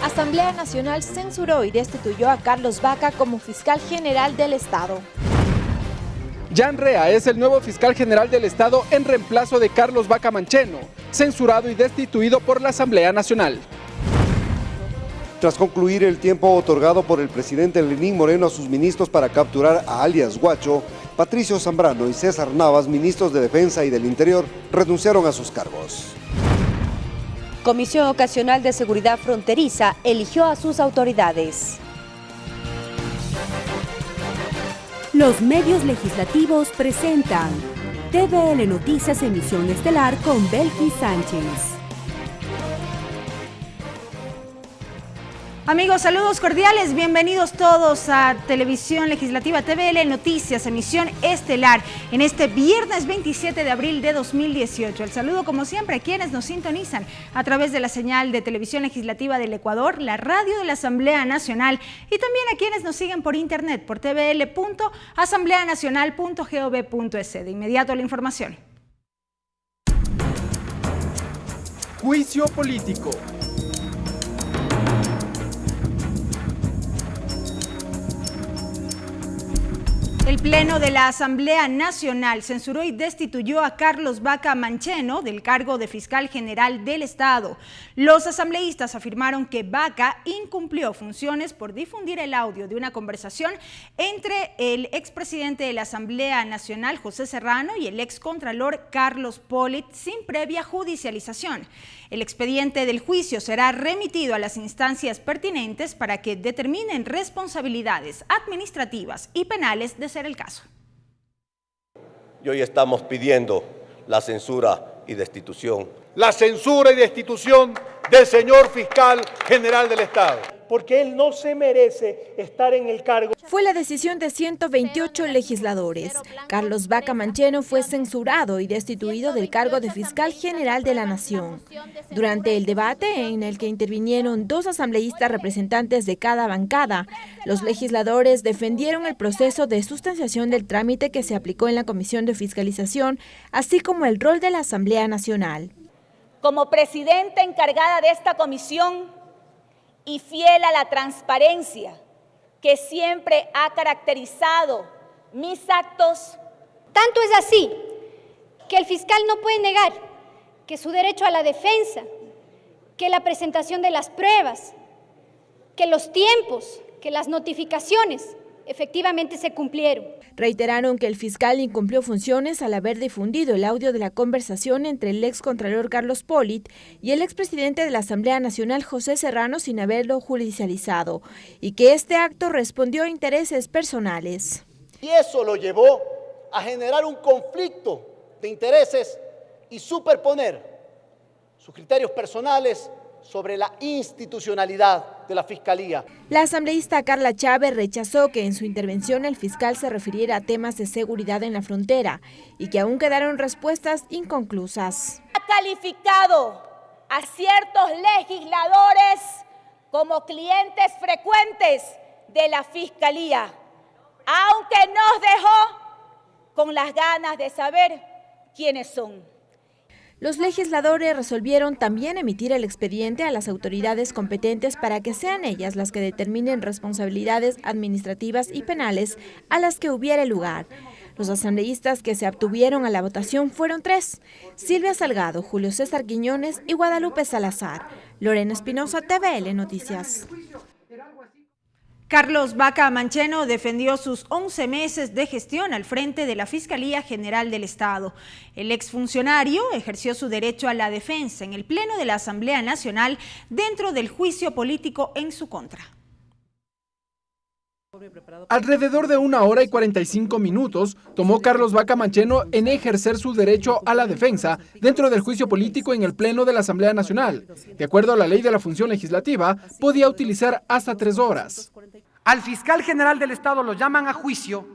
Asamblea Nacional censuró y destituyó a Carlos Vaca como fiscal general del Estado. Jan Rea es el nuevo fiscal general del Estado en reemplazo de Carlos Vaca Mancheno, censurado y destituido por la Asamblea Nacional. Tras concluir el tiempo otorgado por el presidente Lenín Moreno a sus ministros para capturar a alias Guacho, Patricio Zambrano y César Navas, ministros de Defensa y del Interior, renunciaron a sus cargos. Comisión Ocasional de Seguridad Fronteriza eligió a sus autoridades. Los medios legislativos presentan TVL Noticias Emisión Estelar con Belkis Sánchez. Amigos, saludos cordiales, bienvenidos todos a Televisión Legislativa TVL Noticias, emisión estelar, en este viernes 27 de abril de 2018. El saludo, como siempre, a quienes nos sintonizan a través de la señal de Televisión Legislativa del Ecuador, la radio de la Asamblea Nacional y también a quienes nos siguen por internet, por tvl.asambleanacional.gov.es. De inmediato la información. Juicio político. El Pleno de la Asamblea Nacional censuró y destituyó a Carlos Vaca Mancheno del cargo de fiscal general del Estado. Los asambleístas afirmaron que Vaca incumplió funciones por difundir el audio de una conversación entre el expresidente de la Asamblea Nacional, José Serrano, y el excontralor Carlos Polit sin previa judicialización. El expediente del juicio será remitido a las instancias pertinentes para que determinen responsabilidades administrativas y penales de ser el caso. Y hoy estamos pidiendo la censura y destitución. La censura y destitución del señor fiscal general del Estado. Porque él no se merece estar en el cargo. Fue la decisión de 128 legisladores. Carlos Vaca Mancheno fue censurado y destituido del cargo de fiscal general de la Nación. Durante el debate, en el que intervinieron 2 asambleístas representantes de cada bancada, los legisladores defendieron el proceso de sustanciación del trámite que se aplicó en la Comisión de Fiscalización, así como el rol de la Asamblea Nacional. Como presidenta encargada de esta comisión, y fiel a la transparencia que siempre ha caracterizado mis actos. Tanto es así que el fiscal no puede negar que su derecho a la defensa, que la presentación de las pruebas, que los tiempos, que las notificaciones efectivamente se cumplieron. Reiteraron que el fiscal incumplió funciones al haber difundido el audio de la conversación entre el excontralor Carlos Polit y el expresidente de la Asamblea Nacional, José Serrano, sin haberlo judicializado, y que este acto respondió a intereses personales. Y eso lo llevó a generar un conflicto de intereses y superponer sus criterios personales sobre la institucionalidad de la Fiscalía. La asambleísta Carla Chávez rechazó que en su intervención el fiscal se refiriera a temas de seguridad en la frontera y que aún quedaron respuestas inconclusas. Ha calificado a ciertos legisladores como clientes frecuentes de la Fiscalía, aunque nos dejó con las ganas de saber quiénes son. Los legisladores resolvieron también emitir el expediente a las autoridades competentes para que sean ellas las que determinen responsabilidades administrativas y penales a las que hubiere lugar. Los asambleístas que se abstuvieron a la votación fueron 3: Silvia Salgado, Julio César Quiñones y Guadalupe Salazar. Lorena Espinosa, TVL Noticias. Carlos Vaca Mancheno defendió sus 11 meses de gestión al frente de la Fiscalía General del Estado. El exfuncionario ejerció su derecho a la defensa en el Pleno de la Asamblea Nacional dentro del juicio político en su contra. Alrededor de 1 hora y 45 minutos tomó Carlos Vaca Mancheno en ejercer su derecho a la defensa dentro del juicio político en el Pleno de la Asamblea Nacional. De acuerdo a la ley de la función legislativa, podía utilizar hasta 3 horas. Al fiscal general del Estado lo llaman a juicio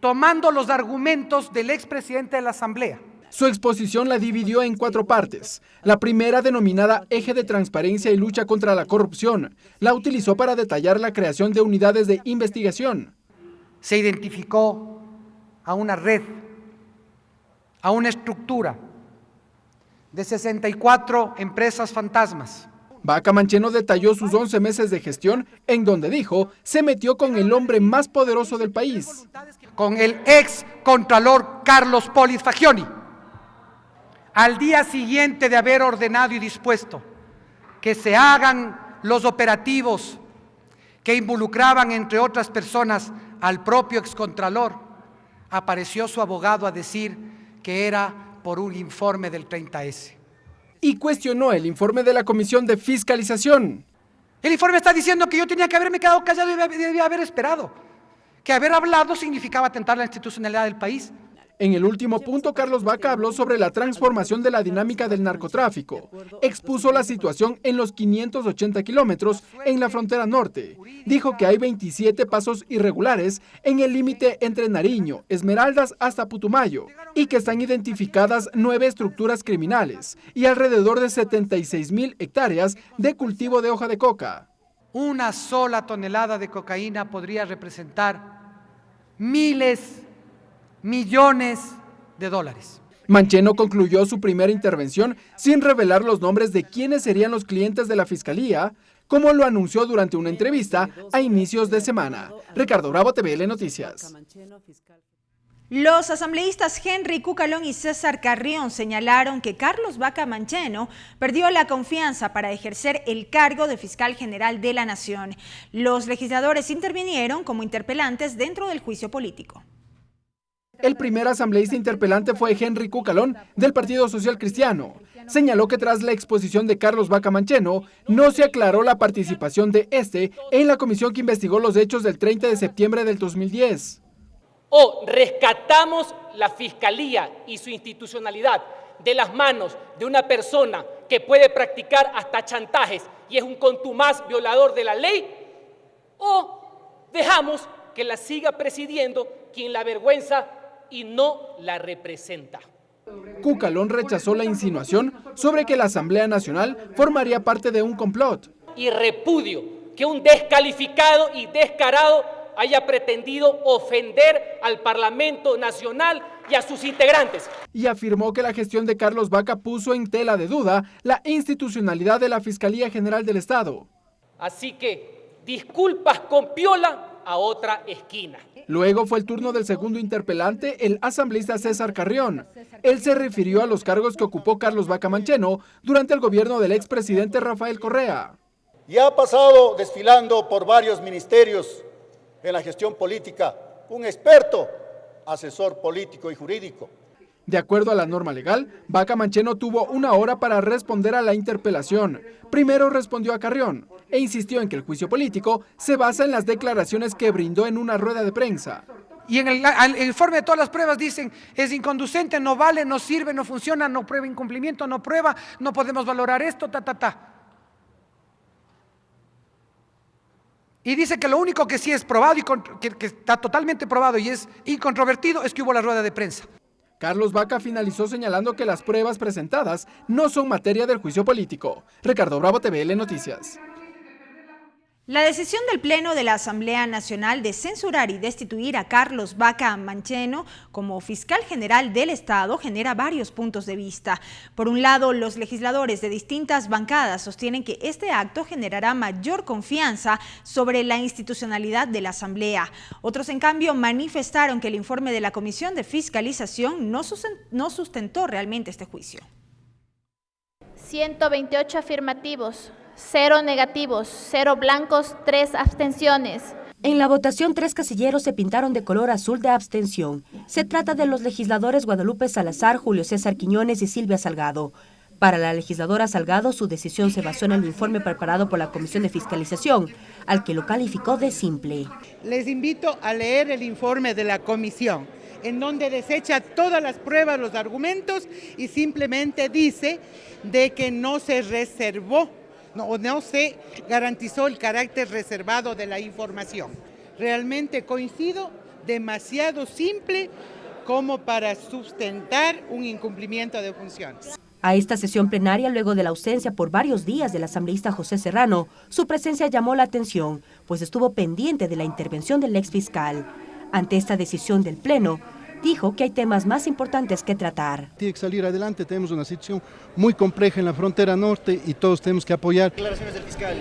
tomando los argumentos del expresidente de la Asamblea. Su exposición la dividió en 4 partes. La primera, denominada Eje de Transparencia y Lucha contra la Corrupción, la utilizó para detallar la creación de unidades de investigación. Se identificó a una red, a una estructura de 64 empresas fantasmas. Vaca Mancheno detalló sus 11 meses de gestión, en donde dijo se metió con el hombre más poderoso del país. Con el ex contralor Carlos Polis Fagioni. Al día siguiente de haber ordenado y dispuesto que se hagan los operativos que involucraban, entre otras personas, al propio excontralor, apareció su abogado a decir que era por un informe del 30S. Y cuestionó el informe de la Comisión de Fiscalización. El informe está diciendo que yo tenía que haberme quedado callado y debía haber esperado, que haber hablado significaba atentar la institucionalidad del país. En el último punto, Carlos Vaca habló sobre la transformación de la dinámica del narcotráfico. Expuso la situación en los 580 kilómetros en la frontera norte. Dijo que hay 27 pasos irregulares en el límite entre Nariño, Esmeraldas hasta Putumayo y que están identificadas 9 estructuras criminales y alrededor de 76,000 hectáreas de cultivo de hoja de coca. Una sola tonelada de cocaína podría representar miles, millones de dólares. Mancheno concluyó su primera intervención sin revelar los nombres de quiénes serían los clientes de la Fiscalía, como lo anunció durante una entrevista a inicios de semana. Ricardo Bravo, TVL Noticias. Los asambleístas Henry Cucalón y César Carrión señalaron que Carlos Vaca Mancheno perdió la confianza para ejercer el cargo de fiscal general de la Nación. Los legisladores intervinieron como interpelantes dentro del juicio político. El primer asambleísta interpelante fue Henry Cucalón, del Partido Social Cristiano. Señaló que tras la exposición de Carlos Vaca Mancheno, no se aclaró la participación de este en la comisión que investigó los hechos del 30 de septiembre del 2010. O rescatamos la Fiscalía y su institucionalidad de las manos de una persona que puede practicar hasta chantajes y es un contumaz violador de la ley, o dejamos que la siga presidiendo quien la avergüenza y no la representa. Cucalón rechazó la insinuación sobre que la Asamblea Nacional formaría parte de un complot. Y repudio que un descalificado y descarado haya pretendido ofender al Parlamento Nacional y a sus integrantes. Y afirmó que la gestión de Carlos Vaca puso en tela de duda la institucionalidad de la Fiscalía General del Estado. Así que disculpas con piola a otra esquina. Luego fue el turno del segundo interpelante, el asambleísta César Carrión. Él se refirió a los cargos que ocupó Carlos Vaca Mancheno durante el gobierno del expresidente Rafael Correa. Y ha pasado desfilando por varios ministerios en la gestión política, un experto, asesor político y jurídico. De acuerdo a la norma legal, Vaca Mancheno tuvo 1 hora para responder a la interpelación. Primero respondió a Carrión e insistió en que el juicio político se basa en las declaraciones que brindó en una rueda de prensa. Y en el informe de todas las pruebas dicen, es inconducente, no vale, no sirve, no funciona, no prueba incumplimiento, no prueba, no podemos valorar esto, Y dice que lo único que sí es probado y que está totalmente probado y es incontrovertido es que hubo la rueda de prensa. Carlos Vaca finalizó señalando que las pruebas presentadas no son materia del juicio político. Ricardo Bravo, TVL Noticias. La decisión del Pleno de la Asamblea Nacional de censurar y destituir a Carlos Vaca Mancheno como fiscal general del Estado genera varios puntos de vista. Por un lado, los legisladores de distintas bancadas sostienen que este acto generará mayor confianza sobre la institucionalidad de la Asamblea. Otros, en cambio, manifestaron que el informe de la Comisión de Fiscalización no sustentó realmente este juicio. 128 afirmativos. 0 negativos, 0 blancos, 3 abstenciones. En la votación, 3 casilleros se pintaron de color azul de abstención. Se trata de los legisladores Guadalupe Salazar, Julio César Quiñones y Silvia Salgado. Para la legisladora Salgado, su decisión se basó en el informe preparado por la Comisión de Fiscalización, al que lo calificó de simple. Les invito a leer el informe de la comisión, en donde desecha todas las pruebas, los argumentos y simplemente dice de que no se reservó, no se garantizó el carácter reservado de la información. Realmente coincido, demasiado simple como para sustentar un incumplimiento de funciones. A esta sesión plenaria, luego de la ausencia por varios días del asambleísta José Serrano, su presencia llamó la atención, pues estuvo pendiente de la intervención del exfiscal. Ante esta decisión del Pleno, dijo que hay temas más importantes que tratar. Tiene que salir adelante, tenemos una situación muy compleja en la frontera norte y todos tenemos que apoyar. Declaraciones del fiscal.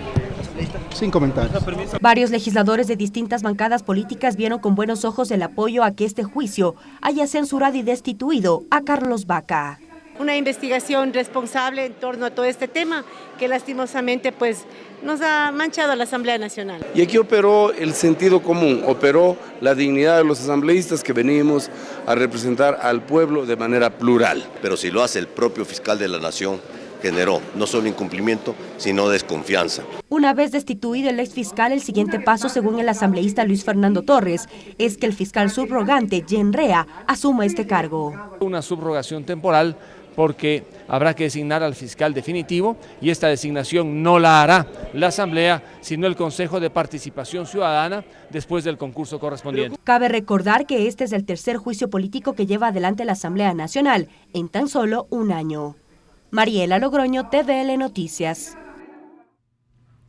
Sin comentarios. Varios legisladores de distintas bancadas políticas vieron con buenos ojos el apoyo a que este juicio haya censurado y destituido a Carlos Baca. Una investigación responsable en torno a todo este tema que lastimosamente pues nos ha manchado a la Asamblea Nacional. Y aquí operó el sentido común, operó la dignidad de los asambleístas que venimos a representar al pueblo de manera plural. Pero si lo hace el propio fiscal de la Nación, generó no solo incumplimiento, sino desconfianza. Una vez destituido el exfiscal, el siguiente paso, según el asambleísta Luis Fernando Torres, es que el fiscal subrogante, Jen Rea, asuma este cargo. Una subrogación temporal porque habrá que designar al fiscal definitivo y esta designación no la hará la Asamblea, sino el Consejo de Participación Ciudadana después del concurso correspondiente. Cabe recordar que este es el tercer juicio político que lleva adelante la Asamblea Nacional en tan solo un año. Mariela Logroño, TVL Noticias.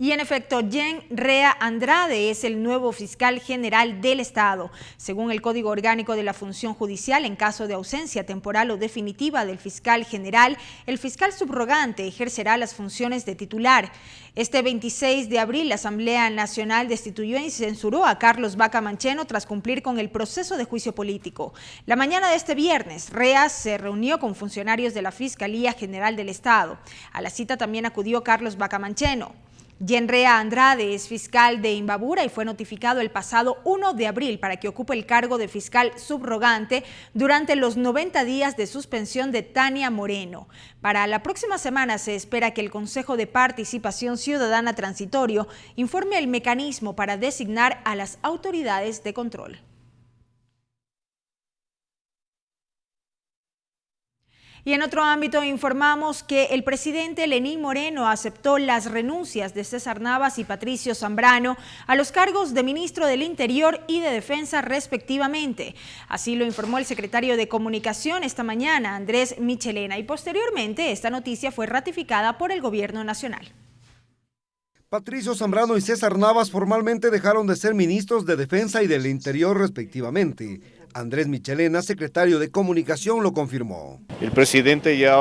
Y en efecto, Jen Rea Andrade es el nuevo fiscal general del Estado. Según el Código Orgánico de la Función Judicial, en caso de ausencia temporal o definitiva del fiscal general, el fiscal subrogante ejercerá las funciones de titular. Este 26 de abril, la Asamblea Nacional destituyó y censuró a Carlos Baca Mancheno tras cumplir con el proceso de juicio político. La mañana de este viernes, Rea se reunió con funcionarios de la Fiscalía General del Estado. A la cita también acudió Carlos Baca Mancheno. Jen Rea Andrade es fiscal de Imbabura y fue notificado el pasado 1 de abril para que ocupe el cargo de fiscal subrogante durante los 90 días de suspensión de Tania Moreno. Para la próxima semana se espera que el Consejo de Participación Ciudadana Transitorio informe el mecanismo para designar a las autoridades de control. Y en otro ámbito informamos que el presidente Lenín Moreno aceptó las renuncias de César Navas y Patricio Zambrano a los cargos de ministro del Interior y de Defensa respectivamente. Así lo informó el secretario de Comunicación esta mañana, Andrés Michelena, y posteriormente esta noticia fue ratificada por el Gobierno Nacional. Patricio Zambrano y César Navas formalmente dejaron de ser ministros de Defensa y del Interior respectivamente. Andrés Michelena, secretario de Comunicación, lo confirmó. El presidente ya,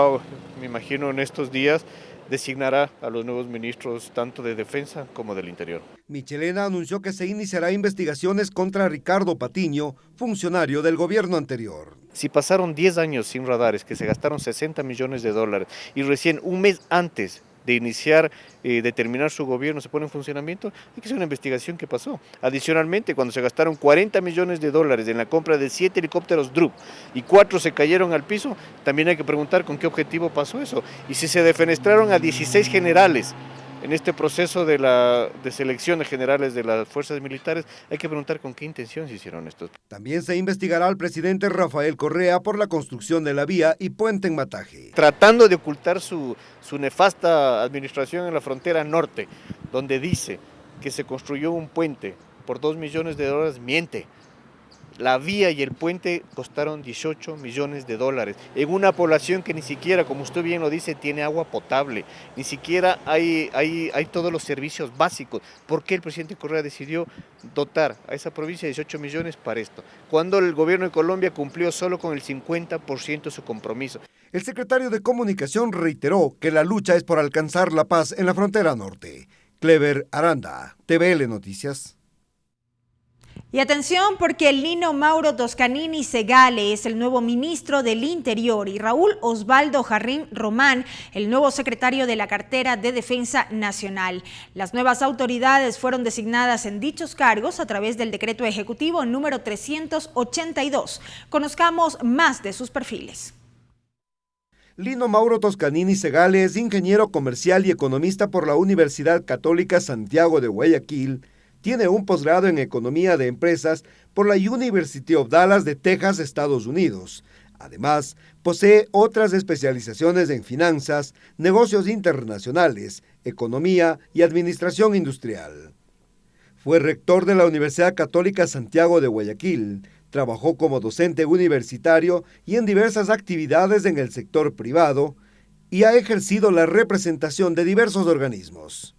me imagino, en estos días designará a los nuevos ministros tanto de Defensa como del Interior. Michelena anunció que se iniciará investigaciones contra Ricardo Patiño, funcionario del gobierno anterior. Si pasaron 10 años sin radares, que se gastaron $60 millones y recién un mes antes de iniciar, de terminar su gobierno, se pone en funcionamiento, hay que hacer una investigación que pasó. Adicionalmente, cuando se gastaron $40 millones en la compra de 7 helicópteros Drup y 4 se cayeron al piso, también hay que preguntar con qué objetivo pasó eso. Y si se defenestraron a 16 generales en este proceso de selección de generales de las fuerzas militares, hay que preguntar con qué intención se hicieron estos. También se investigará al presidente Rafael Correa por la construcción de la vía y puente en Mataje. Tratando de ocultar su nefasta administración en la frontera norte, donde dice que se construyó un puente por $2 millones, miente. La vía y el puente costaron $18 millones en una población que ni siquiera, como usted bien lo dice, tiene agua potable, ni siquiera hay todos los servicios básicos. ¿Por qué el presidente Correa decidió dotar a esa provincia de 18 millones para esto? Cuando el gobierno de Colombia cumplió solo con el 50% de su compromiso. El secretario de Comunicación reiteró que la lucha es por alcanzar la paz en la frontera norte. Clever Aranda, TVL Noticias. Y atención, porque Lino Mauro Toscanini Segale es el nuevo ministro del Interior y Raúl Osvaldo Jarrín Román, el nuevo secretario de la cartera de Defensa Nacional. Las nuevas autoridades fueron designadas en dichos cargos a través del decreto ejecutivo número 382. Conozcamos más de sus perfiles. Lino Mauro Toscanini Segale es ingeniero comercial y economista por la Universidad Católica Santiago de Guayaquil. Tiene un posgrado en Economía de Empresas por la University of Dallas de Texas, Estados Unidos. Además, posee otras especializaciones en finanzas, negocios internacionales, economía y administración industrial. Fue rector de la Universidad Católica Santiago de Guayaquil. Trabajó como docente universitario y en diversas actividades en el sector privado y ha ejercido la representación de diversos organismos.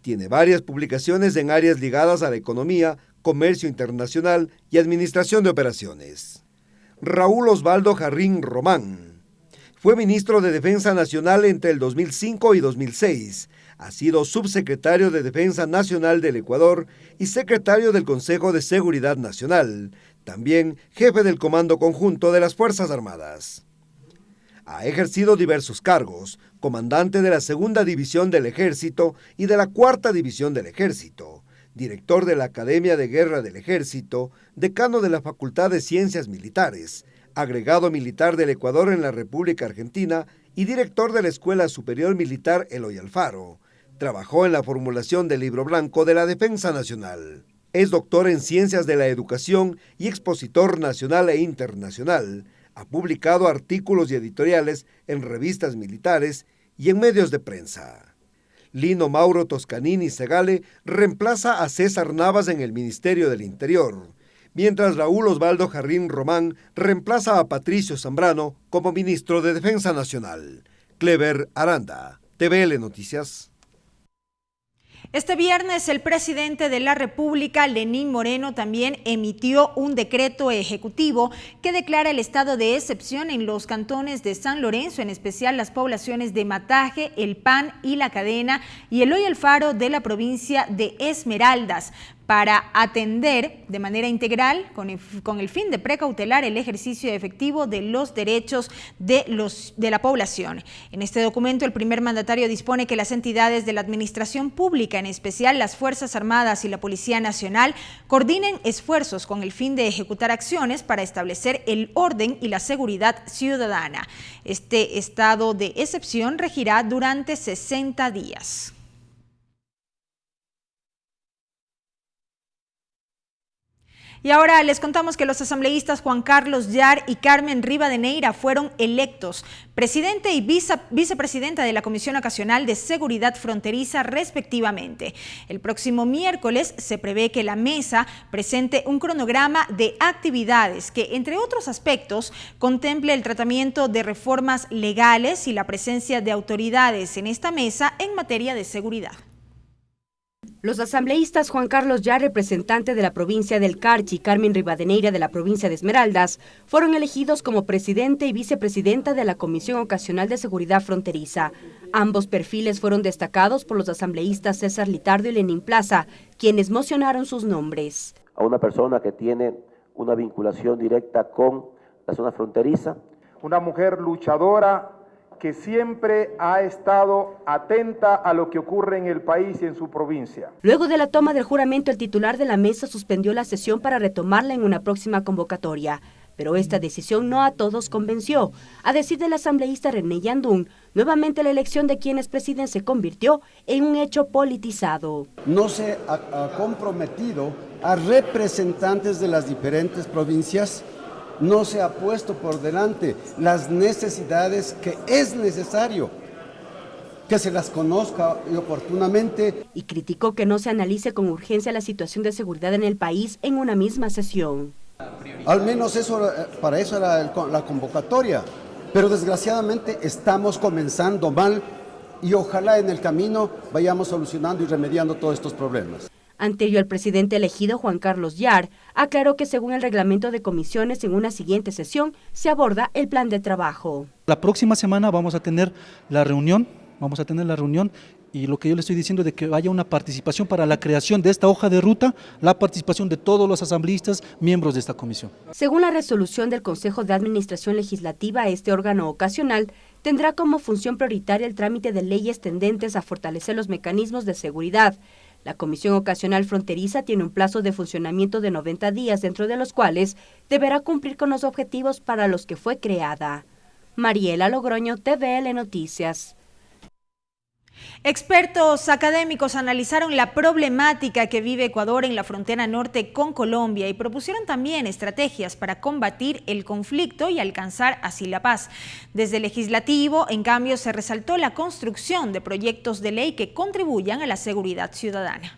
Tiene varias publicaciones en áreas ligadas a la economía, comercio internacional y administración de operaciones. Raúl Osvaldo Jarrín Román. Fue ministro de Defensa Nacional entre el 2005 y 2006. Ha sido subsecretario de Defensa Nacional del Ecuador y secretario del Consejo de Seguridad Nacional. También jefe del Comando Conjunto de las Fuerzas Armadas. Ha ejercido diversos cargos, comandante de la Segunda División del Ejército y de la Cuarta División del Ejército, director de la Academia de Guerra del Ejército, decano de la Facultad de Ciencias Militares, agregado militar del Ecuador en la República Argentina y director de la Escuela Superior Militar Eloy Alfaro. Trabajó en la formulación del Libro Blanco de la Defensa Nacional. Es doctor en Ciencias de la Educación y expositor nacional e internacional. Ha publicado artículos y editoriales en revistas militares y en medios de prensa. Lino Mauro Toscanini Segale reemplaza a César Navas en el Ministerio del Interior, mientras Raúl Osvaldo Jarrín Román reemplaza a Patricio Zambrano como ministro de Defensa Nacional. Clever Aranda, TVL Noticias. Este viernes el presidente de la República, Lenín Moreno, también emitió un decreto ejecutivo que declara el estado de excepción en los cantones de San Lorenzo, en especial las poblaciones de Mataje, El Pan y La Cadena y Eloy Alfaro de la provincia de Esmeraldas, para atender de manera integral, con el fin de precautelar el ejercicio efectivo de los derechos de la población. En este documento, el primer mandatario dispone que las entidades de la administración pública, en especial las Fuerzas Armadas y la Policía Nacional, coordinen esfuerzos con el fin de ejecutar acciones para establecer el orden y la seguridad ciudadana. Este estado de excepción regirá durante 60 días. Y ahora les contamos que los asambleístas Juan Carlos Yar y Carmen Rivadeneira fueron electos presidente y vicepresidenta de la Comisión Ocasional de Seguridad Fronteriza, respectivamente. El próximo miércoles se prevé que la mesa presente un cronograma de actividades que, entre otros aspectos, contemple el tratamiento de reformas legales y la presencia de autoridades en esta mesa en materia de seguridad. Los asambleístas Juan Carlos Yar, representante de la provincia del Carchi, y Carmen Rivadeneira de la provincia de Esmeraldas, fueron elegidos como presidente y vicepresidenta de la Comisión Ocasional de Seguridad Fronteriza. Ambos perfiles fueron destacados por los asambleístas César Litardo y Lenín Plaza, quienes mocionaron sus nombres. A una persona que tiene una vinculación directa con la zona fronteriza. Una mujer luchadora que siempre ha estado atenta a lo que ocurre en el país y en su provincia. Luego de la toma del juramento, el titular de la mesa suspendió la sesión para retomarla en una próxima convocatoria. Pero esta decisión no a todos convenció. A decir del asambleísta René Yandún, nuevamente la elección de quienes presiden se convirtió en un hecho politizado. No se ha comprometido a representantes de las diferentes provincias. No se ha puesto por delante las necesidades que es necesario que se las conozca oportunamente. Y criticó que no se analice con urgencia la situación de seguridad en el país en una misma sesión. Al menos para eso era la convocatoria, pero desgraciadamente estamos comenzando mal y ojalá en el camino vayamos solucionando y remediando todos estos problemas. Ante ello, el presidente elegido, Juan Carlos Yar, aclaró que según el reglamento de comisiones, en una siguiente sesión se aborda el plan de trabajo. La próxima semana vamos a tener la reunión, y lo que yo le estoy diciendo de que haya una participación para la creación de esta hoja de ruta, la participación de todos los asambleístas, miembros de esta comisión. Según la resolución del Consejo de Administración Legislativa, este órgano ocasional tendrá como función prioritaria el trámite de leyes tendentes a fortalecer los mecanismos de seguridad. La Comisión Ocasional Fronteriza tiene un plazo de funcionamiento de 90 días, dentro de los cuales deberá cumplir con los objetivos para los que fue creada. Mariela Logroño, TVL Noticias. Expertos académicos analizaron la problemática que vive Ecuador en la frontera norte con Colombia y propusieron también estrategias para combatir el conflicto y alcanzar así la paz. Desde el legislativo, en cambio, se resaltó la construcción de proyectos de ley que contribuyan a la seguridad ciudadana.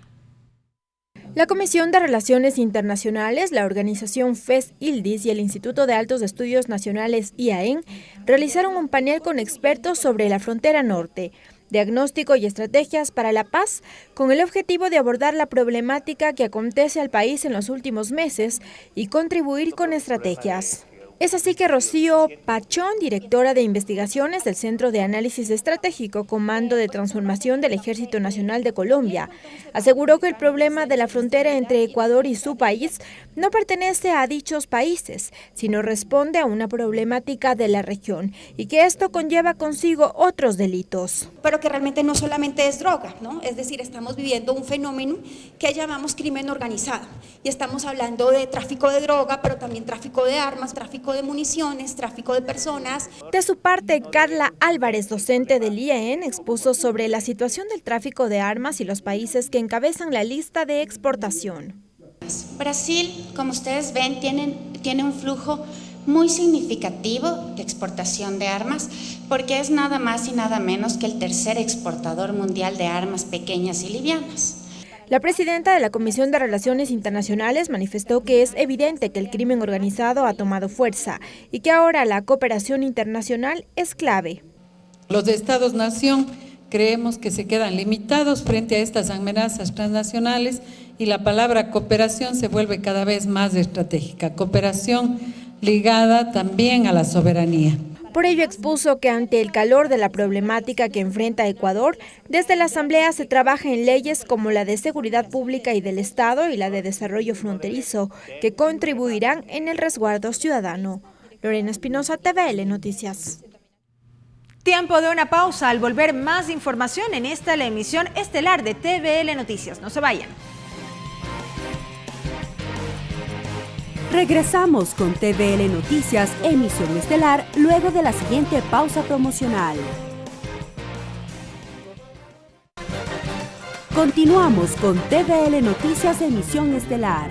La Comisión de Relaciones Internacionales, la organización FES-ILDIS y el Instituto de Altos Estudios Nacionales IAEN realizaron un panel con expertos sobre la frontera norte, diagnóstico y estrategias para la paz, con el objetivo de abordar la problemática que acontece al país en los últimos meses y contribuir con estrategias. Es así que Rocío Pachón, directora de investigaciones del Centro de Análisis Estratégico Comando de Transformación del Ejército Nacional de Colombia, aseguró que el problema de la frontera entre Ecuador y su país no pertenece a dichos países, sino responde a una problemática de la región y que esto conlleva consigo otros delitos. Pero que realmente no solamente es droga, ¿no? Es decir, estamos viviendo un fenómeno que llamamos crimen organizado y estamos hablando de tráfico de droga, pero también tráfico de armas, tráfico de municiones, tráfico de personas. De su parte, Carla Álvarez, docente del IEN, expuso sobre la situación del tráfico de armas y los países que encabezan la lista de exportación. Brasil, como ustedes ven, tiene un flujo muy significativo de exportación de armas, porque es nada más y nada menos que el tercer exportador mundial de armas pequeñas y livianas. La presidenta de la Comisión de Relaciones Internacionales manifestó que es evidente que el crimen organizado ha tomado fuerza y que ahora la cooperación internacional es clave. Los Estados-nación creemos que se quedan limitados frente a estas amenazas transnacionales y la palabra cooperación se vuelve cada vez más estratégica. Cooperación ligada también a la soberanía. Por ello expuso que ante el calor de la problemática que enfrenta Ecuador, desde la Asamblea se trabaja en leyes como la de seguridad pública y del Estado y la de desarrollo fronterizo, que contribuirán en el resguardo ciudadano. Lorena Espinosa, TVL Noticias. Tiempo de una pausa. Al volver, más información en esta la emisión estelar de TVL Noticias. No se vayan. Regresamos con TVL Noticias, emisión estelar, luego de la siguiente pausa promocional. Continuamos con TVL Noticias, emisión estelar.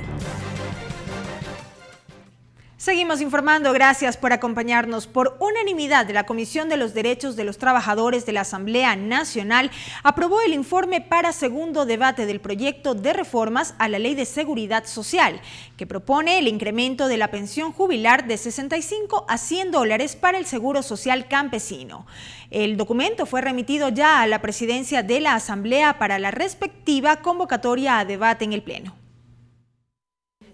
Seguimos informando, gracias por acompañarnos. Por unanimidad de la Comisión de los Derechos de los Trabajadores de la Asamblea Nacional aprobó el informe para segundo debate del proyecto de reformas a la Ley de Seguridad Social, que propone el incremento de la pensión jubilar de 65 a $100 para el Seguro Social Campesino. El documento fue remitido ya a la presidencia de la Asamblea para la respectiva convocatoria a debate en el Pleno.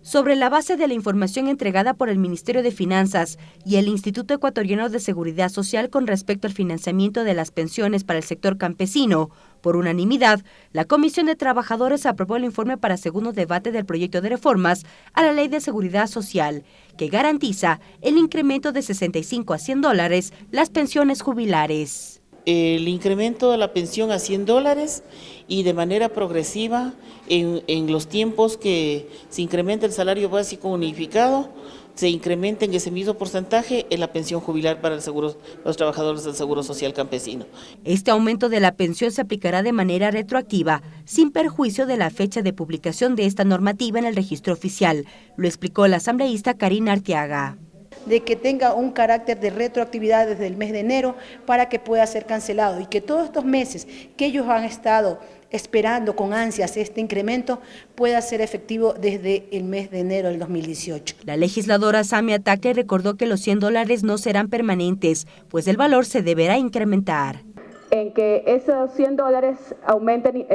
Sobre la base de la información entregada por el Ministerio de Finanzas y el Instituto Ecuatoriano de Seguridad Social con respecto al financiamiento de las pensiones para el sector campesino, por unanimidad, la Comisión de Trabajadores aprobó el informe para segundo debate del proyecto de reformas a la Ley de Seguridad Social, que garantiza el incremento de 65 a $100 las pensiones jubilares. El incremento de la pensión a $100 y de manera progresiva en los tiempos que se incrementa el salario básico unificado, se incrementa en ese mismo porcentaje en la pensión jubilar para los trabajadores del Seguro Social Campesino. Este aumento de la pensión se aplicará de manera retroactiva, sin perjuicio de la fecha de publicación de esta normativa en el registro oficial, lo explicó la asambleísta Karina Arteaga. De que tenga un carácter de retroactividad desde el mes de enero para que pueda ser cancelado y que todos estos meses que ellos han estado esperando con ansias este incremento pueda ser efectivo desde el mes de enero del 2018. La legisladora Samia Tagle recordó que los $100 no serán permanentes, pues el valor se deberá incrementar. En que esos $100 aumenten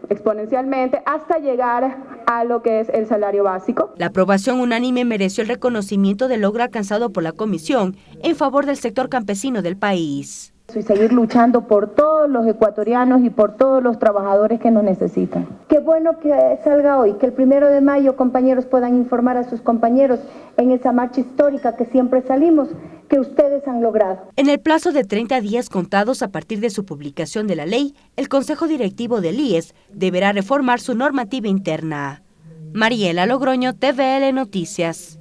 exponencialmente hasta llegar a lo que es el salario básico. La aprobación unánime mereció el reconocimiento del logro alcanzado por la Comisión en favor del sector campesino del país. Y seguir luchando por todos los ecuatorianos y por todos los trabajadores que nos necesitan. Qué bueno que salga hoy, que el 1 de mayo, compañeros, puedan informar a sus compañeros en esa marcha histórica que siempre salimos, que ustedes han logrado. En el plazo de 30 días contados a partir de su publicación de la ley, el Consejo Directivo del IES deberá reformar su normativa interna. Mariela Logroño, TVL Noticias.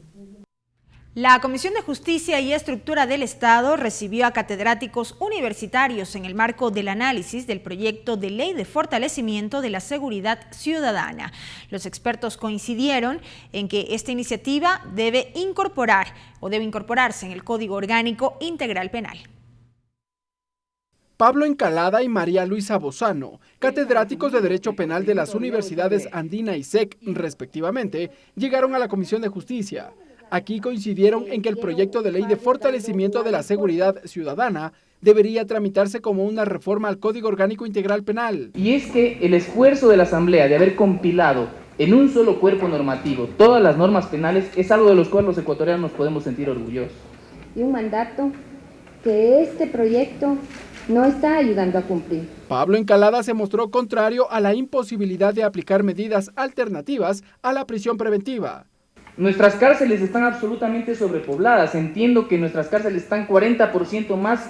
La Comisión de Justicia y Estructura del Estado recibió a catedráticos universitarios en el marco del análisis del proyecto de ley de fortalecimiento de la seguridad ciudadana. Los expertos coincidieron en que esta iniciativa debe incorporarse en el Código Orgánico Integral Penal. Pablo Encalada y María Luisa Bozano, catedráticos de Derecho Penal de las universidades Andina y SEC, respectivamente, llegaron a la Comisión de Justicia. Aquí coincidieron en que el proyecto de ley de fortalecimiento de la seguridad ciudadana debería tramitarse como una reforma al Código Orgánico Integral Penal. Y es que el esfuerzo de la Asamblea de haber compilado en un solo cuerpo normativo todas las normas penales es algo de los cuales los ecuatorianos nos podemos sentir orgullosos. Y un mandato que este proyecto no está ayudando a cumplir. Pablo Encalada se mostró contrario a la imposibilidad de aplicar medidas alternativas a la prisión preventiva. Nuestras cárceles están absolutamente sobrepobladas. Entiendo que nuestras cárceles están 40% más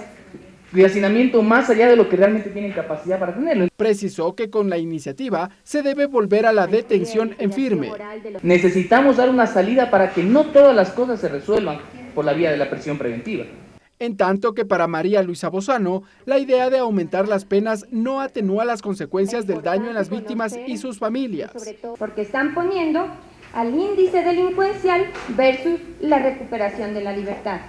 de hacinamiento más allá de lo que realmente tienen capacidad para tenerlo. Precisó que con la iniciativa se debe volver a la detención en firme. Necesitamos dar una salida para que no todas las cosas se resuelvan por la vía de la prisión preventiva. En tanto que para María Luisa Bozano, la idea de aumentar las penas no atenúa las consecuencias del daño en las víctimas y sus familias. Porque están poniendo al índice delincuencial versus la recuperación de la libertad.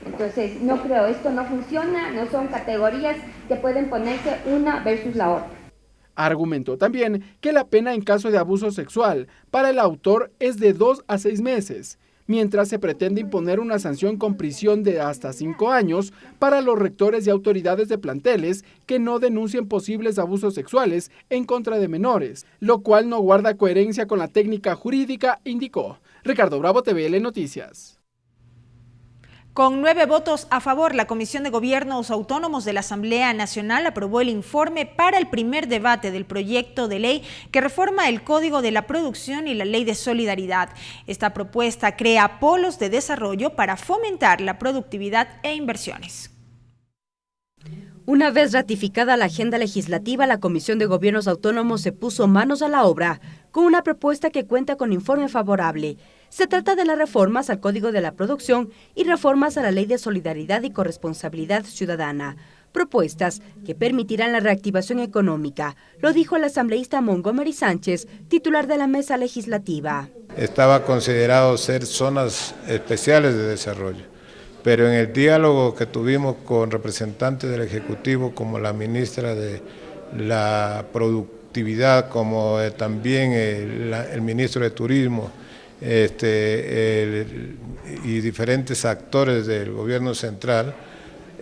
Entonces, no creo, esto no funciona, no son categorías que pueden ponerse una versus la otra. Argumentó también que la pena en caso de abuso sexual para el autor es de 2 a 6 meses, mientras se pretende imponer una sanción con prisión de hasta 5 años para los rectores y autoridades de planteles que no denuncien posibles abusos sexuales en contra de menores, lo cual no guarda coherencia con la técnica jurídica, indicó. Ricardo Bravo, TVL Noticias. Con 9 votos a favor, la Comisión de Gobiernos Autónomos de la Asamblea Nacional aprobó el informe para el primer debate del proyecto de ley que reforma el Código de la Producción y la Ley de Solidaridad. Esta propuesta crea polos de desarrollo para fomentar la productividad e inversiones. Una vez ratificada la agenda legislativa, la Comisión de Gobiernos Autónomos se puso manos a la obra con una propuesta que cuenta con informe favorable. Se trata de las reformas al Código de la Producción y reformas a la Ley de Solidaridad y Corresponsabilidad Ciudadana. Propuestas que permitirán la reactivación económica, lo dijo el asambleísta Montgomery Sánchez, titular de la mesa legislativa. Estaba considerado ser zonas especiales de desarrollo, pero en el diálogo que tuvimos con representantes del Ejecutivo, como la ministra de la Productividad, como también el ministro de Turismo, y diferentes actores del gobierno central,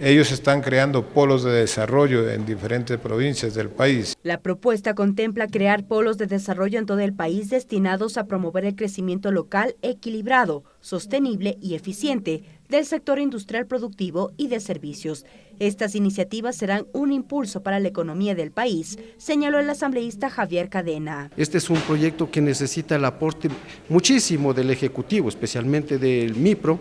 ellos están creando polos de desarrollo en diferentes provincias del país. La propuesta contempla crear polos de desarrollo en todo el país destinados a promover el crecimiento local equilibrado, sostenible y eficiente del sector industrial productivo y de servicios. Estas iniciativas serán un impulso para la economía del país, señaló el asambleísta Javier Cadena. Este es un proyecto que necesita el aporte muchísimo del Ejecutivo, especialmente del MIPRO,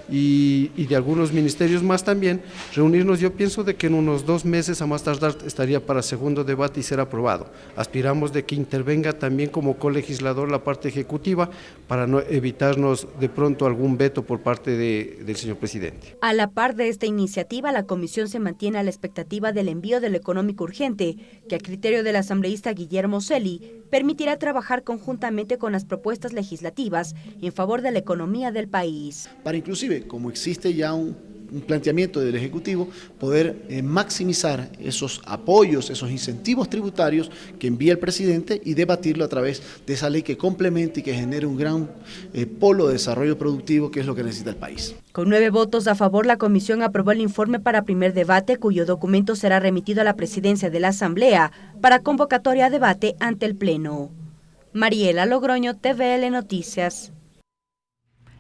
y de algunos ministerios más también, reunirnos. Yo pienso de que en unos 2 meses a más tardar estaría para segundo debate y ser aprobado. Aspiramos de que intervenga también como colegislador la parte ejecutiva para no evitarnos de pronto algún veto por parte del señor presidente. A la par de esta iniciativa, la comisión se mantiene a la expectativa del envío del económico urgente, que a criterio del asambleísta Guillermo Celi permitirá trabajar conjuntamente con las propuestas legislativas en favor de la economía del país. Para inclusive, como existe ya un planteamiento del Ejecutivo, poder maximizar esos apoyos, esos incentivos tributarios que envía el presidente y debatirlo a través de esa ley que complemente y que genere un gran polo de desarrollo productivo, que es lo que necesita el país. Con 9 votos a favor, la comisión aprobó el informe para primer debate, cuyo documento será remitido a la presidencia de la Asamblea para convocatoria a debate ante el Pleno. Mariela Logroño, TVL Noticias.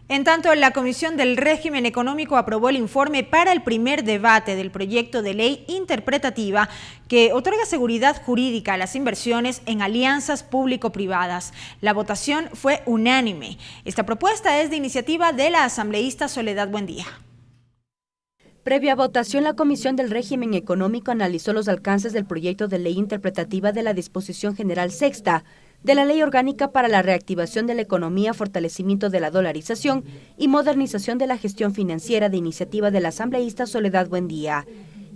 En tanto, la Comisión del Régimen Económico aprobó el informe para el primer debate del proyecto de ley interpretativa que otorga seguridad jurídica a las inversiones en alianzas público-privadas. La votación fue unánime. Esta propuesta es de iniciativa de la asambleísta Soledad Buendía. Previa votación, la Comisión del Régimen Económico analizó los alcances del proyecto de ley interpretativa de la Disposición General Sexta de la Ley Orgánica para la Reactivación de la Economía, Fortalecimiento de la Dolarización y Modernización de la Gestión Financiera, de iniciativa de la asambleísta Soledad Buendía.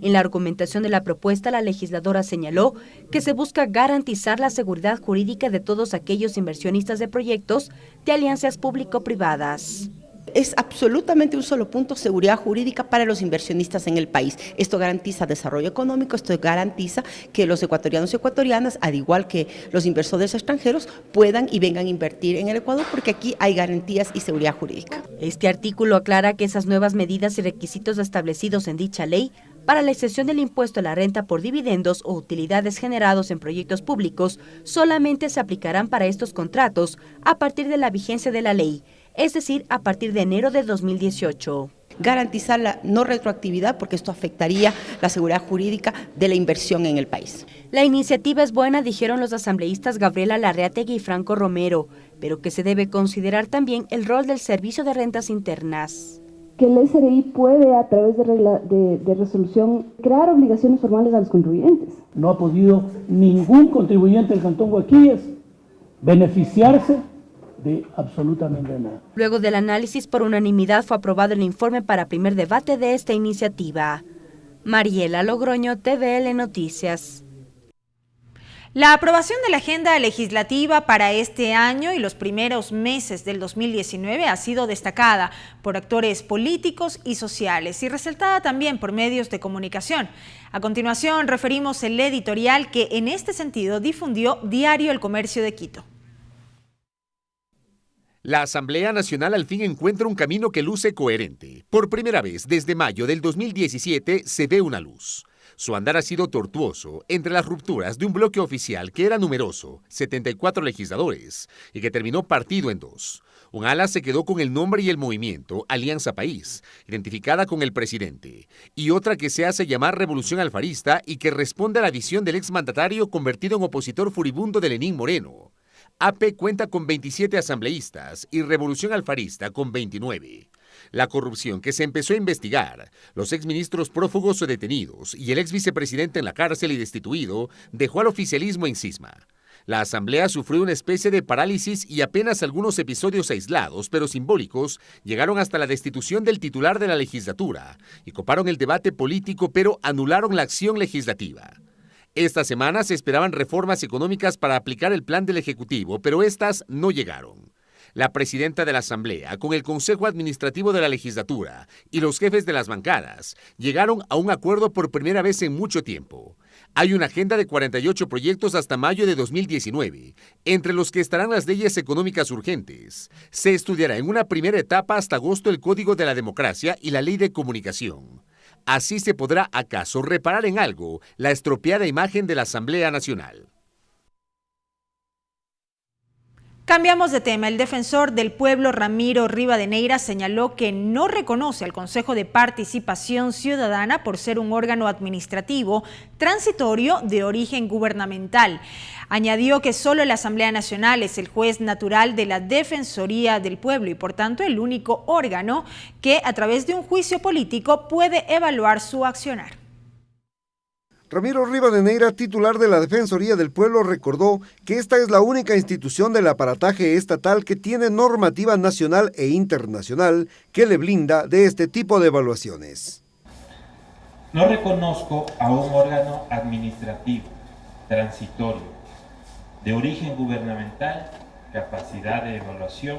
En la argumentación de la propuesta, la legisladora señaló que se busca garantizar la seguridad jurídica de todos aquellos inversionistas de proyectos de alianzas público-privadas. Es absolutamente un solo punto: seguridad jurídica para los inversionistas en el país. Esto garantiza desarrollo económico, esto garantiza que los ecuatorianos y ecuatorianas, al igual que los inversores extranjeros, puedan y vengan a invertir en el Ecuador, porque aquí hay garantías y seguridad jurídica. Este artículo aclara que esas nuevas medidas y requisitos establecidos en dicha ley para la exención del impuesto a la renta por dividendos o utilidades generados en proyectos públicos solamente se aplicarán para estos contratos a partir de la vigencia de la ley, es decir, a partir de enero de 2018. Garantizar la no retroactividad porque esto afectaría la seguridad jurídica de la inversión en el país. La iniciativa es buena, dijeron los asambleístas Gabriela Larreategui y Franco Romero, pero que se debe considerar también el rol del Servicio de Rentas Internas. Que el SRI puede, a través de resolución, crear obligaciones formales a los contribuyentes. No ha podido ningún contribuyente del Cantón Guaquillas beneficiarse de absolutamente nada. Luego del análisis, por unanimidad fue aprobado el informe para primer debate de esta iniciativa. Mariela Logroño, TVL Noticias. La aprobación de la agenda legislativa para este año y los primeros meses del 2019 ha sido destacada por actores políticos y sociales y resaltada también por medios de comunicación. A continuación, referimos el editorial que en este sentido difundió Diario El Comercio de Quito. La Asamblea Nacional al fin encuentra un camino que luce coherente. Por primera vez desde mayo del 2017 se ve una luz. Su andar ha sido tortuoso entre las rupturas de un bloque oficial que era numeroso, 74 legisladores, y que terminó partido en dos. Un ala se quedó con el nombre y el movimiento Alianza País, identificada con el presidente, y otra que se hace llamar Revolución Alfarista y que responde a la visión del exmandatario convertido en opositor furibundo de Lenín Moreno. AP cuenta con 27 asambleístas y Revolución Alfarista con 29. La corrupción que se empezó a investigar, los exministros prófugos o detenidos y el exvicepresidente en la cárcel y destituido dejó al oficialismo en cisma. La asamblea sufrió una especie de parálisis y apenas algunos episodios aislados, pero simbólicos, llegaron hasta la destitución del titular de la legislatura y coparon el debate político, pero anularon la acción legislativa. Esta semana se esperaban reformas económicas para aplicar el plan del Ejecutivo, pero estas no llegaron. La presidenta de la Asamblea, con el Consejo Administrativo de la Legislatura y los jefes de las bancadas, llegaron a un acuerdo por primera vez en mucho tiempo. Hay una agenda de 48 proyectos hasta mayo de 2019, entre los que estarán las leyes económicas urgentes. Se estudiará en una primera etapa hasta agosto el Código de la Democracia y la Ley de Comunicación. Así se podrá acaso reparar en algo la estropeada imagen de la Asamblea Nacional. Cambiamos de tema. El defensor del pueblo Ramiro Rivadeneira señaló que no reconoce al Consejo de Participación Ciudadana por ser un órgano administrativo transitorio de origen gubernamental. Añadió que solo la Asamblea Nacional es el juez natural de la Defensoría del Pueblo y por tanto el único órgano que a través de un juicio político puede evaluar su accionar. Ramiro Rivadeneira, titular de la Defensoría del Pueblo, recordó que esta es la única institución del aparataje estatal que tiene normativa nacional e internacional que le blinda de este tipo de evaluaciones. No reconozco a un órgano administrativo, transitorio, de origen gubernamental, capacidad de evaluación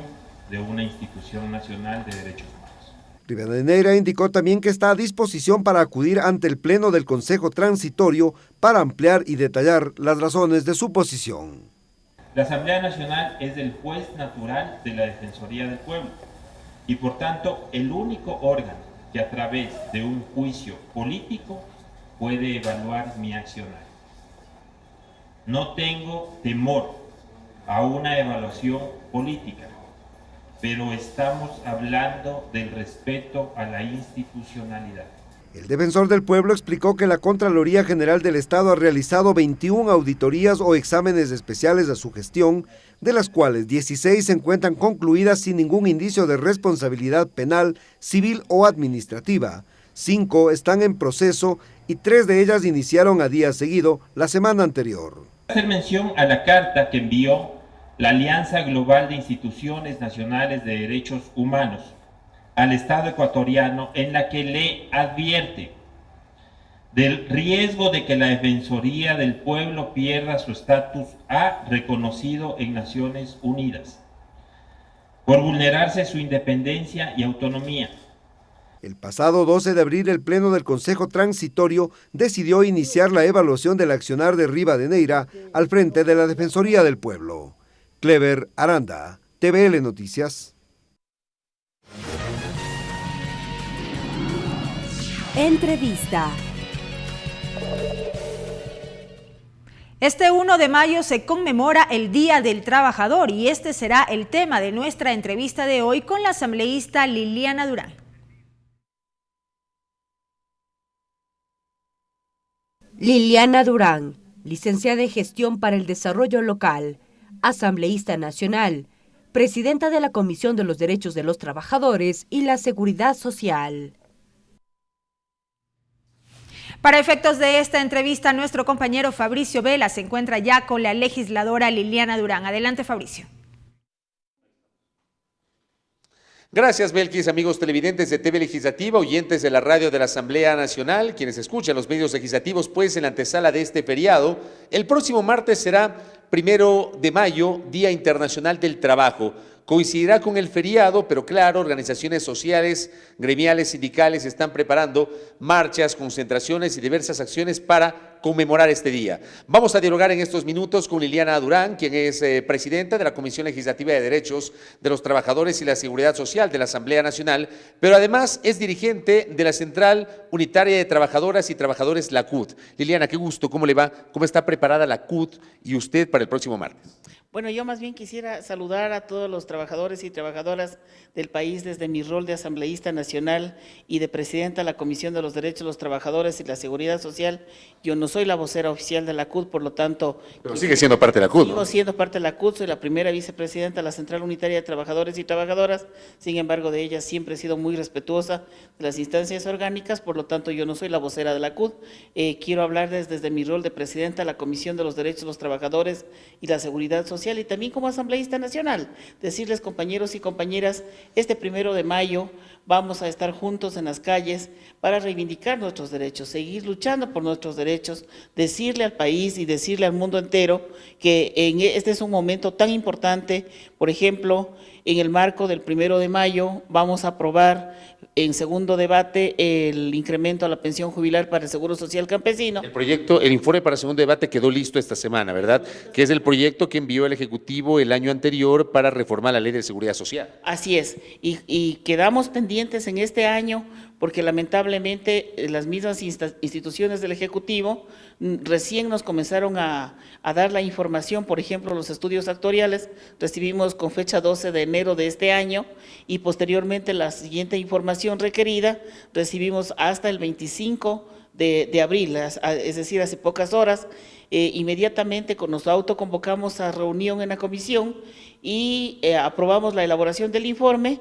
de una institución nacional de derechos humanos. Rivadeneira indicó también que está a disposición para acudir ante el Pleno del Consejo Transitorio para ampliar y detallar las razones de su posición. La Asamblea Nacional es el juez natural de la Defensoría del Pueblo y por tanto el único órgano que a través de un juicio político puede evaluar mi accionar. No tengo temor a una evaluación política, pero estamos hablando del respeto a la institucionalidad. El defensor del pueblo explicó que la Contraloría General del Estado ha realizado 21 auditorías o exámenes especiales a su gestión, de las cuales 16 se encuentran concluidas sin ningún indicio de responsabilidad penal, civil o administrativa. 5 están en proceso y 3 de ellas iniciaron a día seguido la semana anterior. Hacer mención a la carta que envió la Alianza Global de Instituciones Nacionales de Derechos Humanos al Estado ecuatoriano, en la que le advierte del riesgo de que la Defensoría del Pueblo pierda su estatus A reconocido en Naciones Unidas, por vulnerarse su independencia y autonomía. El pasado 12 de abril, el Pleno del Consejo Transitorio decidió iniciar la evaluación del accionar de Rivadeneira al frente de la Defensoría del Pueblo. Clever Aranda, TVL Noticias. Entrevista. Este 1 de mayo se conmemora el Día del Trabajador y este será el tema de nuestra entrevista de hoy con la asambleísta Liliana Durán. Liliana Durán, licenciada en Gestión para el Desarrollo Local, asambleísta nacional, presidenta de la Comisión de los Derechos de los Trabajadores y la Seguridad Social. Para efectos de esta entrevista, nuestro compañero Fabricio Vela se encuentra ya con la legisladora Liliana Durán. Adelante, Fabricio. Gracias, Belkis. Amigos televidentes de TV Legislativa, oyentes de la radio de la Asamblea Nacional, quienes escuchan los medios legislativos, pues en la antesala de este feriado, el próximo martes será 1 de mayo, Día Internacional del Trabajo. Coincidirá con el feriado, pero claro, organizaciones sociales, gremiales, sindicales están preparando marchas, concentraciones y diversas acciones para conmemorar este día. Vamos a dialogar en estos minutos con Liliana Durán, quien es presidenta de la Comisión Legislativa de Derechos de los Trabajadores y la Seguridad Social de la Asamblea Nacional, pero además es dirigente de la Central Unitaria de Trabajadoras y Trabajadores, la CUT. Liliana, qué gusto, ¿cómo le va? ¿Cómo está preparada la CUT y usted para el próximo martes? Bueno, yo más bien quisiera saludar a todos los trabajadores y trabajadoras del país desde mi rol de asambleísta nacional y de presidenta de la Comisión de los Derechos de los Trabajadores y la Seguridad Social. Yo no soy la vocera oficial de la CUT, por lo tanto… Pero sigue siendo parte de la CUT, Sigo siendo parte de la CUT, soy la primera vicepresidenta de la Central Unitaria de Trabajadores y Trabajadoras, sin embargo de ella siempre he sido muy respetuosa de las instancias orgánicas, por lo tanto yo no soy la vocera de la CUT. Quiero hablar desde mi rol de presidenta de la Comisión de los Derechos de los Trabajadores y la Seguridad Social, y también como asambleísta nacional, decirles, compañeros y compañeras, este 1 de mayo vamos a estar juntos en las calles para reivindicar nuestros derechos, seguir luchando por nuestros derechos, decirle al país y decirle al mundo entero que este es un momento tan importante. Por ejemplo, en el marco del 1 de mayo vamos a aprobar en segundo debate el incremento a la pensión jubilar para el Seguro Social Campesino. El informe para segundo debate quedó listo esta semana, ¿verdad? Que es el proyecto que envió el Ejecutivo el año anterior para reformar la Ley de Seguridad Social. Así es, y quedamos pendientes en este año porque lamentablemente las mismas instituciones del Ejecutivo recién nos comenzaron a dar la información. Por ejemplo, los estudios actuariales recibimos con fecha 12 de enero de este año y posteriormente la siguiente información requerida recibimos hasta el 25 de abril, es decir, hace pocas horas. Inmediatamente nos autoconvocamos a reunión en la comisión y aprobamos la elaboración del informe.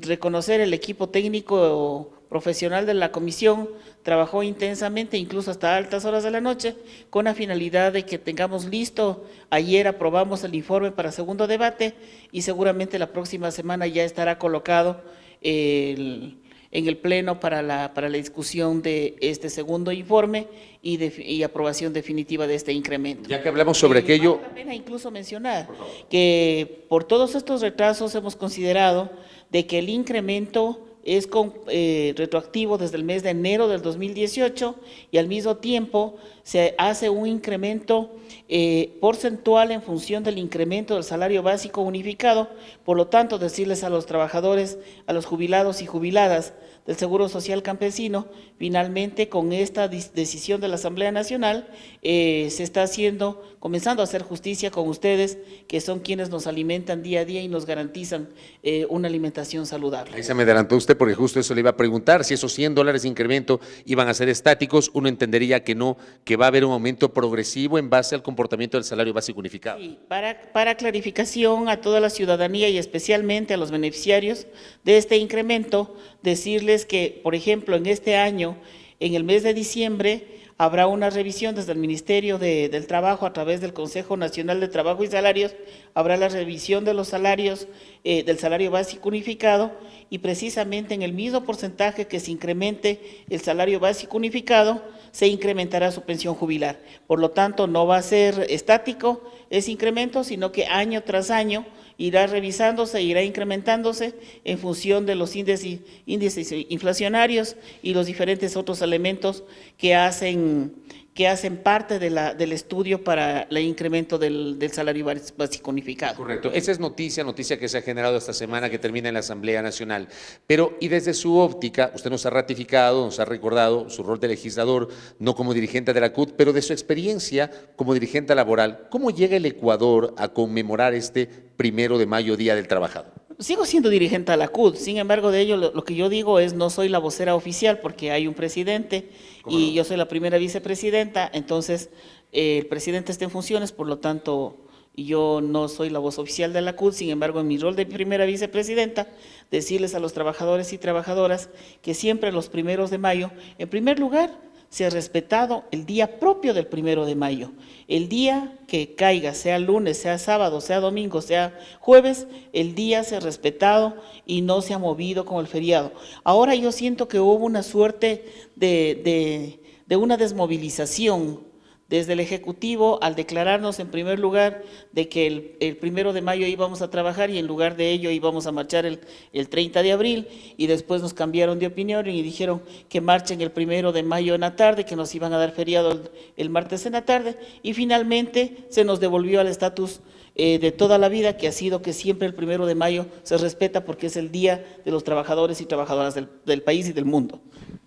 Reconocer el equipo técnico profesional de la comisión trabajó intensamente, incluso hasta altas horas de la noche, con la finalidad de que tengamos listo. Ayer aprobamos el informe para segundo debate y seguramente la próxima semana ya estará colocado en el pleno para la discusión de este segundo informe y aprobación definitiva de este incremento. Ya que hablamos sobre aquello… Vale la pena incluso mencionar que por todos estos retrasos hemos considerado de que el incremento es retroactivo desde el mes de enero del 2018 y al mismo tiempo se hace un incremento porcentual en función del incremento del salario básico unificado. Por lo tanto, decirles a los trabajadores, a los jubilados y jubiladas del Seguro Social Campesino, finalmente con esta decisión de la Asamblea Nacional se está comenzando a hacer justicia con ustedes, que son quienes nos alimentan día a día y nos garantizan una alimentación saludable. Ahí se me adelantó usted porque justo eso le iba a preguntar, si esos $100 de incremento iban a ser estáticos, uno entendería que no, que va a haber un aumento progresivo en base al comportamiento del salario básico unificado. Sí, para clarificación a toda la ciudadanía y especialmente a los beneficiarios de este incremento, decirles que, por ejemplo, en este año, en el mes de diciembre, habrá una revisión desde el Ministerio del Trabajo a través del Consejo Nacional de Trabajo y Salarios, habrá la revisión de los salarios, del salario básico unificado, y precisamente en el mismo porcentaje que se incremente el salario básico unificado, se incrementará su pensión jubilar. Por lo tanto, no va a ser estático ese incremento, sino que año tras año irá revisándose, irá incrementándose en función de los índices inflacionarios y los diferentes otros elementos que hacen que hacen parte del estudio para el incremento del salario básico unificado. Correcto. Esa es noticia que se ha generado esta semana, que termina en la Asamblea Nacional. Pero, y desde su óptica, usted nos ha ratificado, nos ha recordado su rol de legislador, no como dirigente de la CUT, pero de su experiencia como dirigente laboral. ¿Cómo llega el Ecuador a conmemorar este 1 de mayo, Día del Trabajador? Sigo siendo dirigente de la CUT, sin embargo de ello lo que yo digo es no soy la vocera oficial porque hay un presidente y yo soy la primera vicepresidenta, entonces el presidente está en funciones, por lo tanto yo no soy la voz oficial de la CUT, sin embargo en mi rol de primera vicepresidenta, decirles a los trabajadores y trabajadoras que siempre los 1 de mayo, en primer lugar, se ha respetado el día propio del 1 de mayo. El día que caiga, sea lunes, sea sábado, sea domingo, sea jueves, el día se ha respetado y no se ha movido como el feriado. Ahora yo siento que hubo una suerte de una desmovilización desde el Ejecutivo al declararnos en primer lugar de que el 1 de mayo íbamos a trabajar y en lugar de ello íbamos a marchar el 30 de abril y después nos cambiaron de opinión y dijeron que marchen el 1 de mayo en la tarde, que nos iban a dar feriado el martes en la tarde y finalmente se nos devolvió al estatus de toda la vida, que ha sido que siempre el 1 de mayo se respeta porque es el día de los trabajadores y trabajadoras del país y del mundo.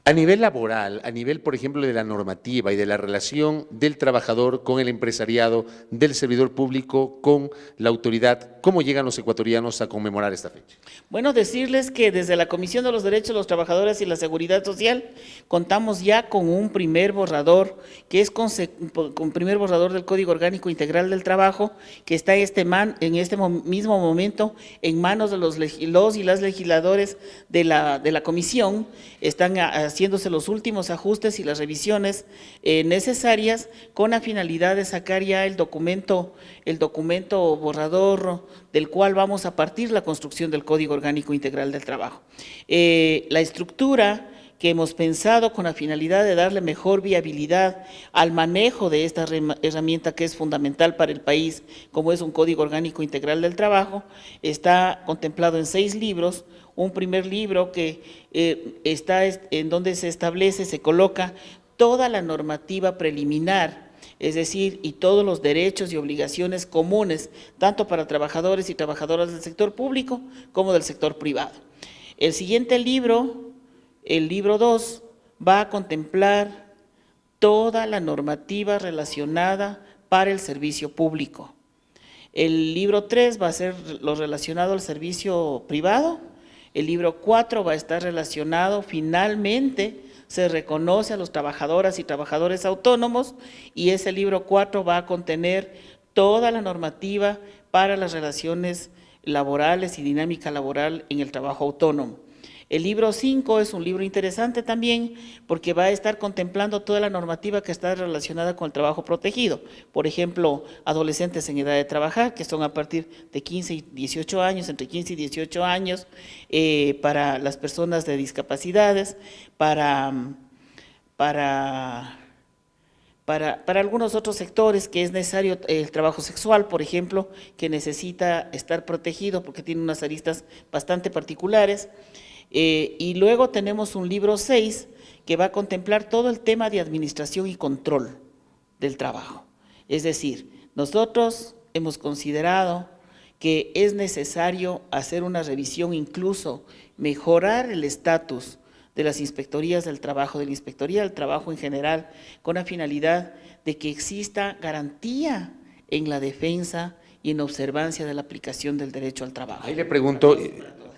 A nivel laboral, a nivel, por ejemplo, de la normativa y de la relación del trabajador con el empresariado, del servidor público con la autoridad, ¿cómo llegan los ecuatorianos a conmemorar esta fecha? Bueno, decirles que desde la Comisión de los Derechos de los Trabajadores y la Seguridad Social contamos ya con un primer borrador, que es con primer borrador del Código Orgánico Integral del Trabajo, que está en este mismo momento en manos de los y las legisladores de la Comisión. Están haciéndose los últimos ajustes y las revisiones necesarias con la finalidad de sacar ya el documento borrador del cual vamos a partir la construcción del Código Orgánico Integral del Trabajo. La estructura que hemos pensado con la finalidad de darle mejor viabilidad al manejo de esta herramienta que es fundamental para el país, como es un Código Orgánico Integral del Trabajo, está contemplado en 6 libros, un primer libro que está en donde se establece, se coloca toda la normativa preliminar, es decir, y todos los derechos y obligaciones comunes, tanto para trabajadores y trabajadoras del sector público como del sector privado. El siguiente libro, el libro 2, va a contemplar toda la normativa relacionada para el servicio público. El libro 3 va a ser lo relacionado al servicio privado. El libro 4 va a estar relacionado, finalmente, se reconoce a los trabajadoras y trabajadores autónomos y ese libro 4 va a contener toda la normativa para las relaciones laborales y dinámica laboral en el trabajo autónomo. El libro 5 es un libro interesante también porque va a estar contemplando toda la normativa que está relacionada con el trabajo protegido. Por ejemplo, adolescentes en edad de trabajar, que son a partir de 15 y 18 años, entre 15 y 18 años, para las personas de discapacidades, para algunos otros sectores que es necesario el trabajo sexual, por ejemplo, que necesita estar protegido porque tiene unas aristas bastante particulares. Y luego tenemos un libro 6 que va a contemplar todo el tema de administración y control del trabajo. Es decir, nosotros hemos considerado que es necesario hacer una revisión, incluso mejorar el estatus de las inspectorías del trabajo, de la Inspectoría del Trabajo en general, con la finalidad de que exista garantía en la defensa y en observancia de la aplicación del derecho al trabajo. Ahí le pregunto,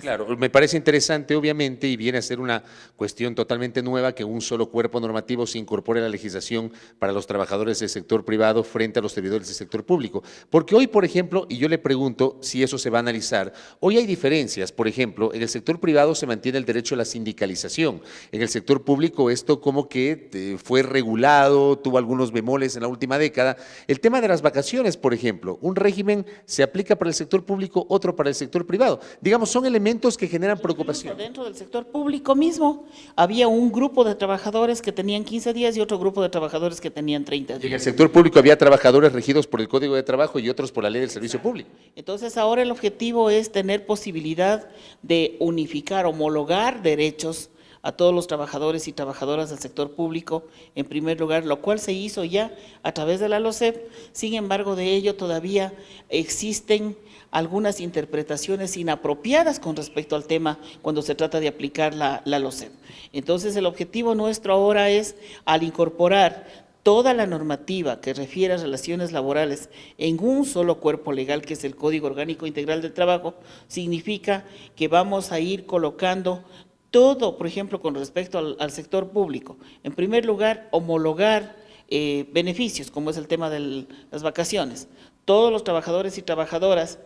claro, me parece interesante obviamente y viene a ser una cuestión totalmente nueva que un solo cuerpo normativo se incorpore a la legislación para los trabajadores del sector privado frente a los servidores del sector público. Porque hoy, por ejemplo, y yo le pregunto si eso se va a analizar, hoy hay diferencias. Por ejemplo, en el sector privado se mantiene el derecho a la sindicalización. En el sector público esto como que fue regulado, tuvo algunos bemoles en la última década. El tema de las vacaciones, por ejemplo, un régimen se aplica para el sector público, otro para el sector privado. Digamos, son elementos que generan preocupación. Dentro del sector público mismo había un grupo de trabajadores que tenían 15 días y otro grupo de trabajadores que tenían 30 días. En el sector público había trabajadores regidos por el Código de Trabajo y otros por la Ley del Servicio Público. Entonces ahora el objetivo es tener posibilidad de unificar, homologar derechos a todos los trabajadores y trabajadoras del sector público, en primer lugar, lo cual se hizo ya a través de la LOCEP. Sin embargo, de ello todavía existen algunas interpretaciones inapropiadas con respecto al tema cuando se trata de aplicar la LOCEP. Entonces, el objetivo nuestro ahora es, al incorporar toda la normativa que refiere a relaciones laborales en un solo cuerpo legal, que es el Código Orgánico Integral del Trabajo, significa que vamos a ir colocando todo, por ejemplo, con respecto al sector público. En primer lugar, homologar beneficios, como es el tema de las vacaciones. Todos los trabajadores y trabajadoras,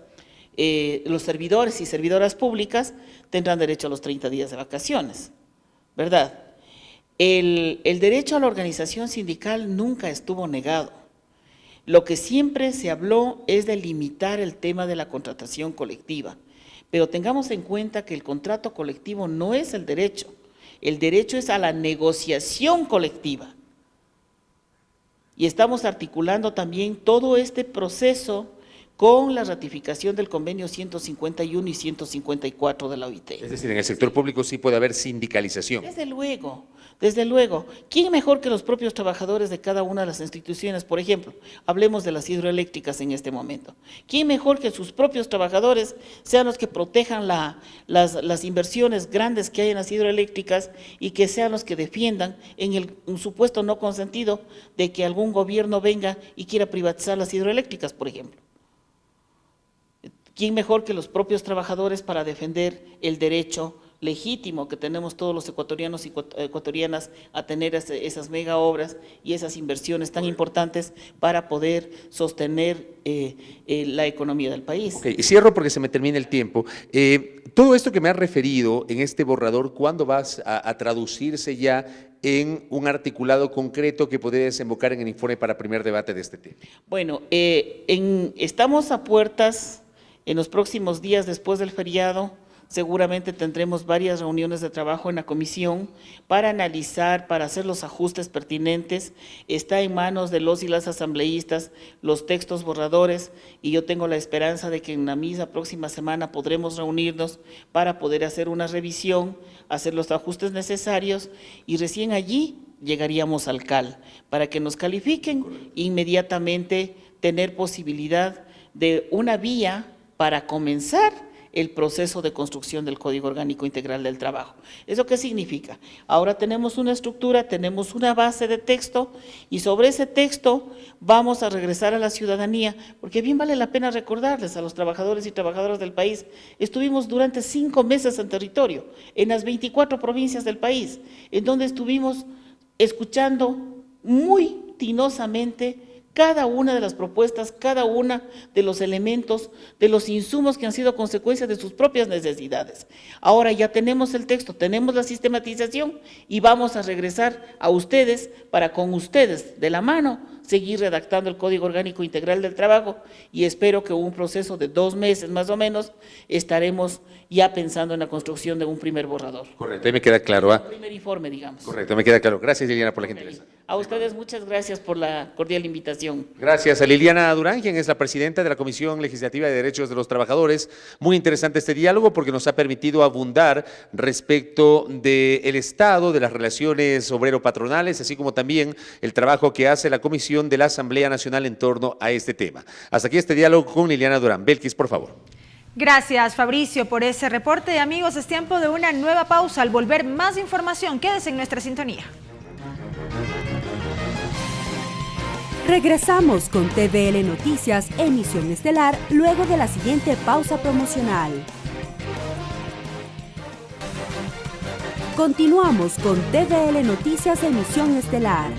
los servidores y servidoras públicas tendrán derecho a los 30 días de vacaciones, ¿verdad? El derecho a la organización sindical nunca estuvo negado. Lo que siempre se habló es de limitar el tema de la contratación colectiva, pero tengamos en cuenta que el contrato colectivo no es el derecho es a la negociación colectiva. Y estamos articulando también todo este proceso con la ratificación del convenio 151 y 154 de la OIT. Es decir, en el sector público sí puede haber sindicalización. Desde luego. ¿Quién mejor que los propios trabajadores de cada una de las instituciones? Por ejemplo, hablemos de las hidroeléctricas en este momento. ¿Quién mejor que sus propios trabajadores sean los que protejan las inversiones grandes que hay en las hidroeléctricas y que sean los que defiendan en un supuesto no consentido de que algún gobierno venga y quiera privatizar las hidroeléctricas, por ejemplo? ¿Quién mejor que los propios trabajadores para defender el derecho legítimo que tenemos todos los ecuatorianos y ecuatorianas a tener esas mega obras y esas inversiones tan importantes para poder sostener la economía del país? Okay, cierro porque se me termina el tiempo. Todo esto que me has referido en este borrador, ¿cuándo vas a traducirse ya en un articulado concreto que podría desembocar en el informe para primer debate de este tema? Bueno, estamos a puertas. En los próximos días después del feriado, seguramente tendremos varias reuniones de trabajo en la comisión para analizar, para hacer los ajustes pertinentes. Está en manos de los y las asambleístas los textos borradores y yo tengo la esperanza de que en la misma próxima semana podremos reunirnos para poder hacer una revisión, hacer los ajustes necesarios y recién allí llegaríamos al CAL para que nos califiquen inmediatamente, tener posibilidad de una vía para comenzar el proceso de construcción del Código Orgánico Integral del Trabajo. ¿Eso qué significa? Ahora tenemos una estructura, tenemos una base de texto y sobre ese texto vamos a regresar a la ciudadanía, porque bien vale la pena recordarles a los trabajadores y trabajadoras del país, estuvimos durante 5 meses en territorio, en las 24 provincias del país, en donde estuvimos escuchando muy tinosamente cada una de las propuestas, cada una de los elementos, de los insumos que han sido consecuencia de sus propias necesidades. Ahora ya tenemos el texto, tenemos la sistematización y vamos a regresar a ustedes para con ustedes de la mano seguir redactando el Código Orgánico Integral del Trabajo y espero que en un proceso de 2 meses más o menos estaremos ya pensando en la construcción de un primer borrador. Correcto, ahí me queda claro. Un primer informe, digamos. Correcto, me queda claro. Gracias, Liliana, por la gentileza. A ustedes muchas gracias por la cordial invitación. Gracias a Liliana Durán, quien es la presidenta de la Comisión Legislativa de Derechos de los Trabajadores. Muy interesante este diálogo porque nos ha permitido abundar respecto del estado de las relaciones obrero-patronales, así como también el trabajo que hace la Comisión de la Asamblea Nacional en torno a este tema. Hasta aquí este diálogo con Liliana Durán. Belkis, por favor. Gracias, Fabricio, por ese reporte. Amigos, es tiempo de una nueva pausa. Al volver, más información. Quédese en nuestra sintonía. Regresamos con TVL Noticias, emisión estelar, luego de la siguiente pausa promocional. Continuamos con TVL Noticias, emisión estelar.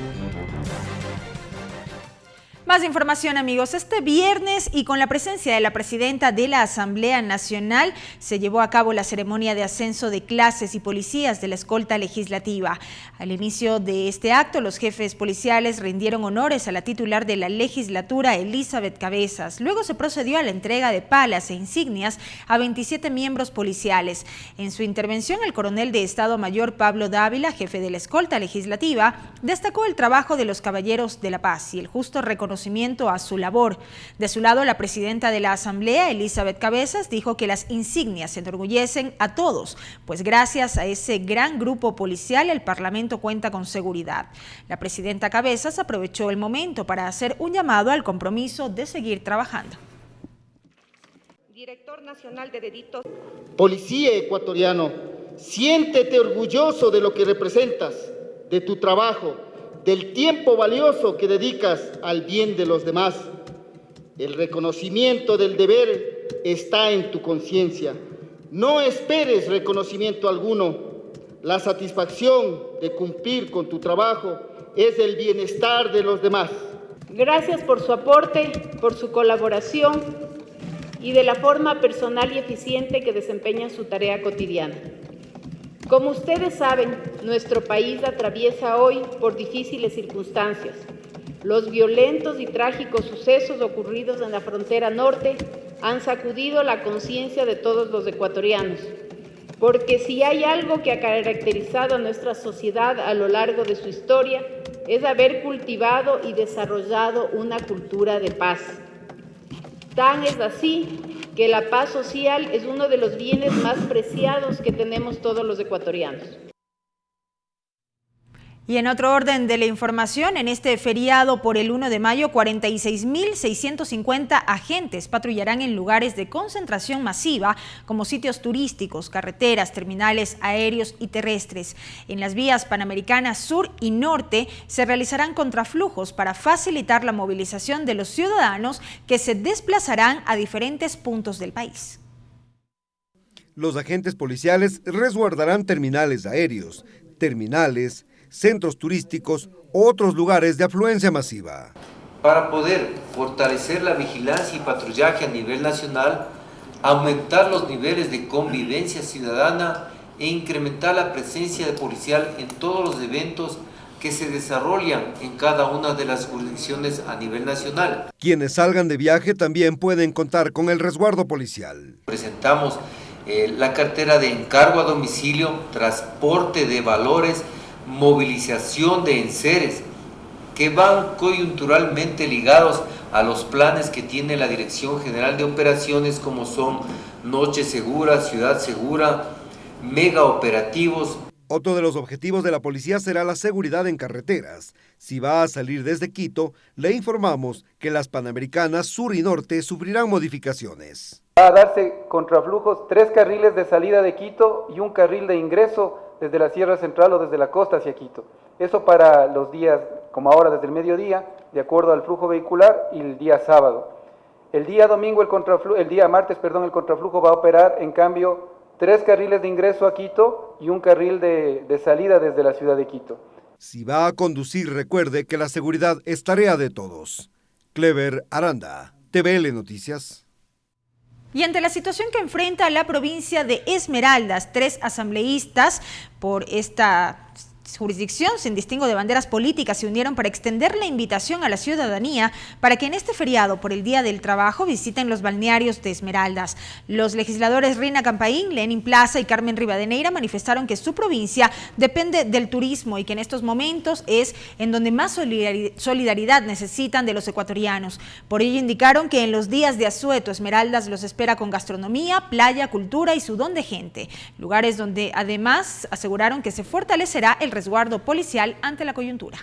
Más información, amigos. Este viernes y con la presencia de la presidenta de la Asamblea Nacional se llevó a cabo la ceremonia de ascenso de clases y policías de la escolta legislativa. Al inicio de este acto, los jefes policiales rindieron honores a la titular de la legislatura, Elizabeth Cabezas. Luego se procedió a la entrega de palas e insignias a 27 miembros policiales. En su intervención, el coronel de Estado Mayor Pablo Dávila, jefe de la escolta legislativa, destacó el trabajo de los caballeros de la paz y el justo reconocimiento reconocimiento a su labor. De su lado, la presidenta de la Asamblea, Elizabeth Cabezas, dijo que las insignias enorgullecen a todos, pues gracias a ese gran grupo policial el Parlamento cuenta con seguridad. La presidenta Cabezas aprovechó el momento para hacer un llamado al compromiso de seguir trabajando. Director Nacional de Delitos. Policía ecuatoriano, siéntete orgulloso de lo que representas, de tu trabajo, del tiempo valioso que dedicas al bien de los demás. El reconocimiento del deber está en tu conciencia. No esperes reconocimiento alguno. La satisfacción de cumplir con tu trabajo es el bienestar de los demás. Gracias por su aporte, por su colaboración y de la forma personal y eficiente que desempeñan su tarea cotidiana. Como ustedes saben, nuestro país atraviesa hoy por difíciles circunstancias. Los violentos y trágicos sucesos ocurridos en la frontera norte han sacudido la conciencia de todos los ecuatorianos, porque si hay algo que ha caracterizado a nuestra sociedad a lo largo de su historia, es haber cultivado y desarrollado una cultura de paz. Tan es así que la paz social es uno de los bienes más preciados que tenemos todos los ecuatorianos. Y en otro orden de la información, en este feriado por el 1 de mayo, 46.650 agentes patrullarán en lugares de concentración masiva como sitios turísticos, carreteras, terminales aéreos y terrestres. En las vías panamericanas sur y norte se realizarán contraflujos para facilitar la movilización de los ciudadanos que se desplazarán a diferentes puntos del país. Los agentes policiales resguardarán terminales aéreos, terminales, centros turísticos u otros lugares de afluencia masiva. Para poder fortalecer la vigilancia y patrullaje a nivel nacional, aumentar los niveles de convivencia ciudadana e incrementar la presencia policial en todos los eventos que se desarrollan en cada una de las jurisdicciones a nivel nacional. Quienes salgan de viaje también pueden contar con el resguardo policial. Presentamos la cartera de encargo a domicilio, transporte de valores, movilización de enseres que van coyunturalmente ligados a los planes que tiene la Dirección General de Operaciones, como son Noche Segura, Ciudad Segura, mega operativos. Otro de los objetivos de la policía será la seguridad en carreteras. Si va a salir desde Quito, le informamos que las Panamericanas Sur y Norte sufrirán modificaciones. Va a darse contraflujos, 3 carriles de salida de Quito y un carril de ingreso desde la Sierra Central o desde la costa hacia Quito. Eso para los días, como ahora desde el mediodía, de acuerdo al flujo vehicular, y el día sábado. El día martes, el contraflujo va a operar, en cambio, 3 carriles de ingreso a Quito y un carril de salida desde la ciudad de Quito. Si va a conducir, recuerde que la seguridad es tarea de todos. Clever Aranda, TVL Noticias. Y ante la situación que enfrenta la provincia de Esmeraldas, 3 asambleístas por esta jurisdicción, sin distingo de banderas políticas, se unieron para extender la invitación a la ciudadanía para que en este feriado por el Día del Trabajo visiten los balnearios de Esmeraldas. Los legisladores Rina Campaín, Lenin Plaza y Carmen Rivadeneira manifestaron que su provincia depende del turismo y que en estos momentos es en donde más solidaridad necesitan de los ecuatorianos. Por ello indicaron que en los días de asueto Esmeraldas los espera con gastronomía, playa, cultura y su don de gente. Lugares donde además aseguraron que se fortalecerá el resguardo policial ante la coyuntura.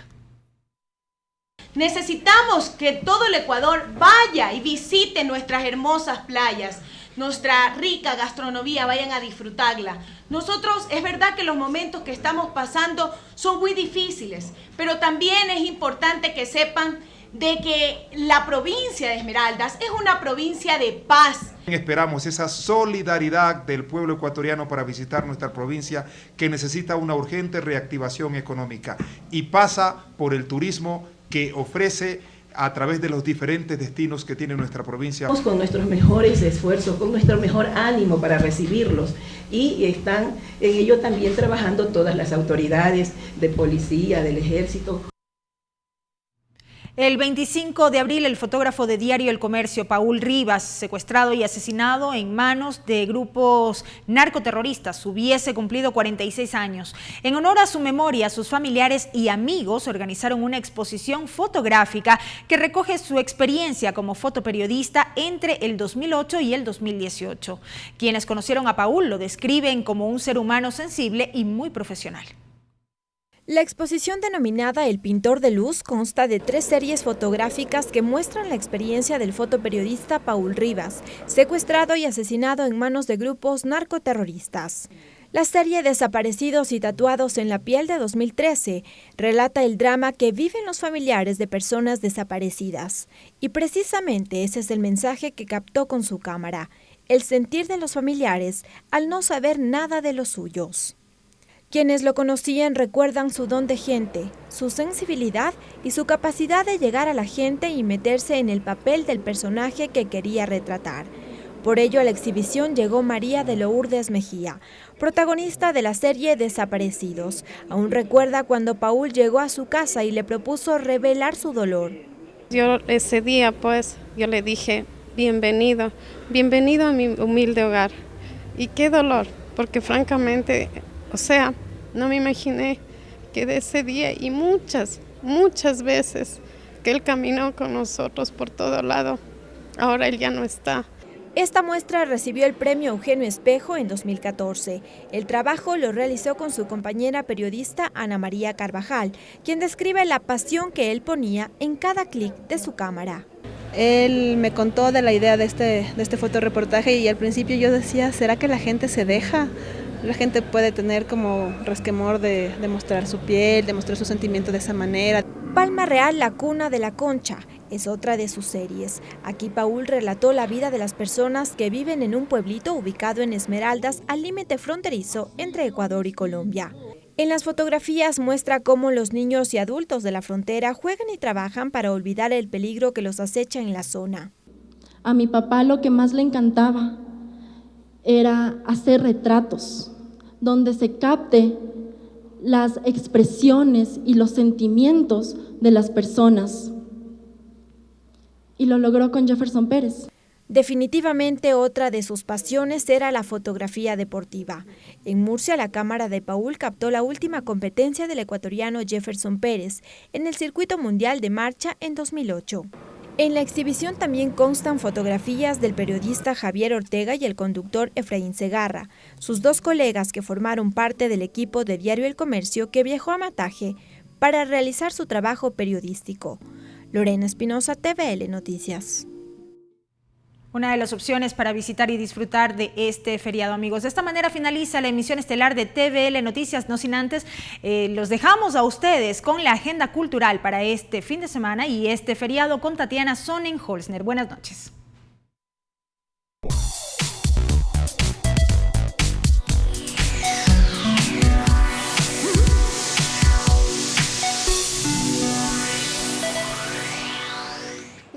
Necesitamos que todo el Ecuador vaya y visite nuestras hermosas playas, nuestra rica gastronomía, vayan a disfrutarla. Nosotros, es verdad que los momentos que estamos pasando son muy difíciles, pero también es importante que sepan de que la provincia de Esmeraldas es una provincia de paz. Esperamos esa solidaridad del pueblo ecuatoriano para visitar nuestra provincia, que necesita una urgente reactivación económica y pasa por el turismo que ofrece a través de los diferentes destinos que tiene nuestra provincia. Con nuestros mejores esfuerzos, con nuestro mejor ánimo para recibirlos, y están en ello también trabajando todas las autoridades de policía, del ejército. El 25 de abril, el fotógrafo de diario El Comercio, Paul Rivas, secuestrado y asesinado en manos de grupos narcoterroristas, hubiese cumplido 46 años. En honor a su memoria, sus familiares y amigos organizaron una exposición fotográfica que recoge su experiencia como fotoperiodista entre el 2008 y el 2018. Quienes conocieron a Paul lo describen como un ser humano sensible y muy profesional. La exposición denominada El Pintor de Luz consta de 3 series fotográficas que muestran la experiencia del fotoperiodista Paul Rivas, secuestrado y asesinado en manos de grupos narcoterroristas. La serie Desaparecidos y Tatuados en la Piel de 2013 relata el drama que viven los familiares de personas desaparecidas. Y precisamente ese es el mensaje que captó con su cámara, el sentir de los familiares al no saber nada de los suyos. Quienes lo conocían recuerdan su don de gente, su sensibilidad y su capacidad de llegar a la gente y meterse en el papel del personaje que quería retratar. Por ello a la exhibición llegó María de Lourdes Mejía, protagonista de la serie Desaparecidos. Aún recuerda cuando Paul llegó a su casa y le propuso revelar su dolor. Yo ese día yo le dije, bienvenido a mi humilde hogar. Y qué dolor, porque francamente, no me imaginé que de ese día y muchas veces que él caminó con nosotros por todo lado, ahora él ya no está. Esta muestra recibió el premio Eugenio Espejo en 2014. El trabajo lo realizó con su compañera periodista Ana María Carvajal, quien describe la pasión que él ponía en cada clic de su cámara. Él me contó de la idea de este fotoreportaje y al principio yo decía, ¿será que la gente se deja? La gente puede tener como resquemor de mostrar su piel, de mostrar su sentimiento de esa manera. Palma Real, la cuna de la concha, es otra de sus series. Aquí Paul relató la vida de las personas que viven en un pueblito ubicado en Esmeraldas, al límite fronterizo entre Ecuador y Colombia. En las fotografías muestra cómo los niños y adultos de la frontera juegan y trabajan para olvidar el peligro que los acecha en la zona. A mi papá lo que más le encantaba era hacer retratos, donde se capte las expresiones y los sentimientos de las personas. Y lo logró con Jefferson Pérez. Definitivamente otra de sus pasiones era la fotografía deportiva. En Murcia, la cámara de Paul captó la última competencia del ecuatoriano Jefferson Pérez en el Circuito Mundial de Marcha en 2008. En la exhibición también constan fotografías del periodista Javier Ortega y el conductor Efraín Segarra, sus 2 colegas que formaron parte del equipo de diario El Comercio que viajó a Mataje para realizar su trabajo periodístico. Lorena Espinosa, TVL Noticias. Una de las opciones para visitar y disfrutar de este feriado, amigos. De esta manera finaliza la emisión estelar de TVL Noticias, no sin antes los dejamos a ustedes con la agenda cultural para este fin de semana y este feriado con Tatiana Sonnenholzner. Buenas noches.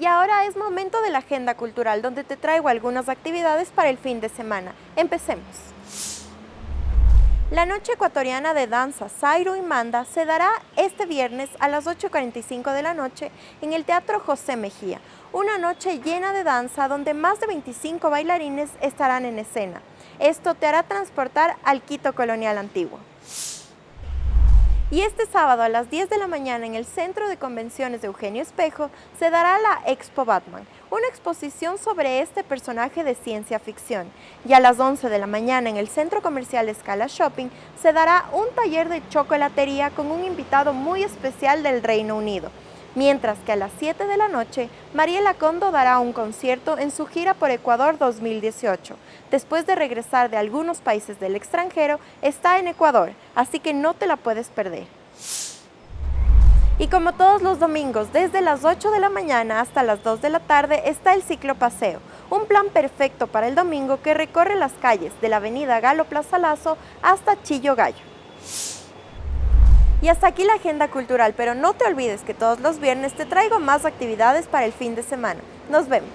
Y ahora es momento de la agenda cultural, donde te traigo algunas actividades para el fin de semana. Empecemos. La noche ecuatoriana de danza Zairo y Manda se dará este viernes a las 8:45 de la noche en el Teatro José Mejía. Una noche llena de danza donde más de 25 bailarines estarán en escena. Esto te hará transportar al Quito colonial antiguo. Y este sábado a las 10 de la mañana en el Centro de Convenciones de Eugenio Espejo se dará la Expo Batman, una exposición sobre este personaje de ciencia ficción. Y a las 11 de la mañana en el Centro Comercial Scala Shopping se dará un taller de chocolatería con un invitado muy especial del Reino Unido. Mientras que a las 7 de la noche, Mariela Condo dará un concierto en su gira por Ecuador 2018. Después de regresar de algunos países del extranjero, está en Ecuador, así que no te la puedes perder. Y como todos los domingos, desde las 8 de la mañana hasta las 2 de la tarde, está el Ciclo Paseo, un plan perfecto para el domingo que recorre las calles de la avenida Galo Plaza Lazo hasta Chillo Gallo. Y hasta aquí la agenda cultural, pero no te olvides que todos los viernes te traigo más actividades para el fin de semana. Nos vemos.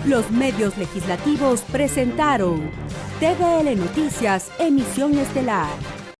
Los medios legislativos presentaron TVL Noticias, emisión estelar.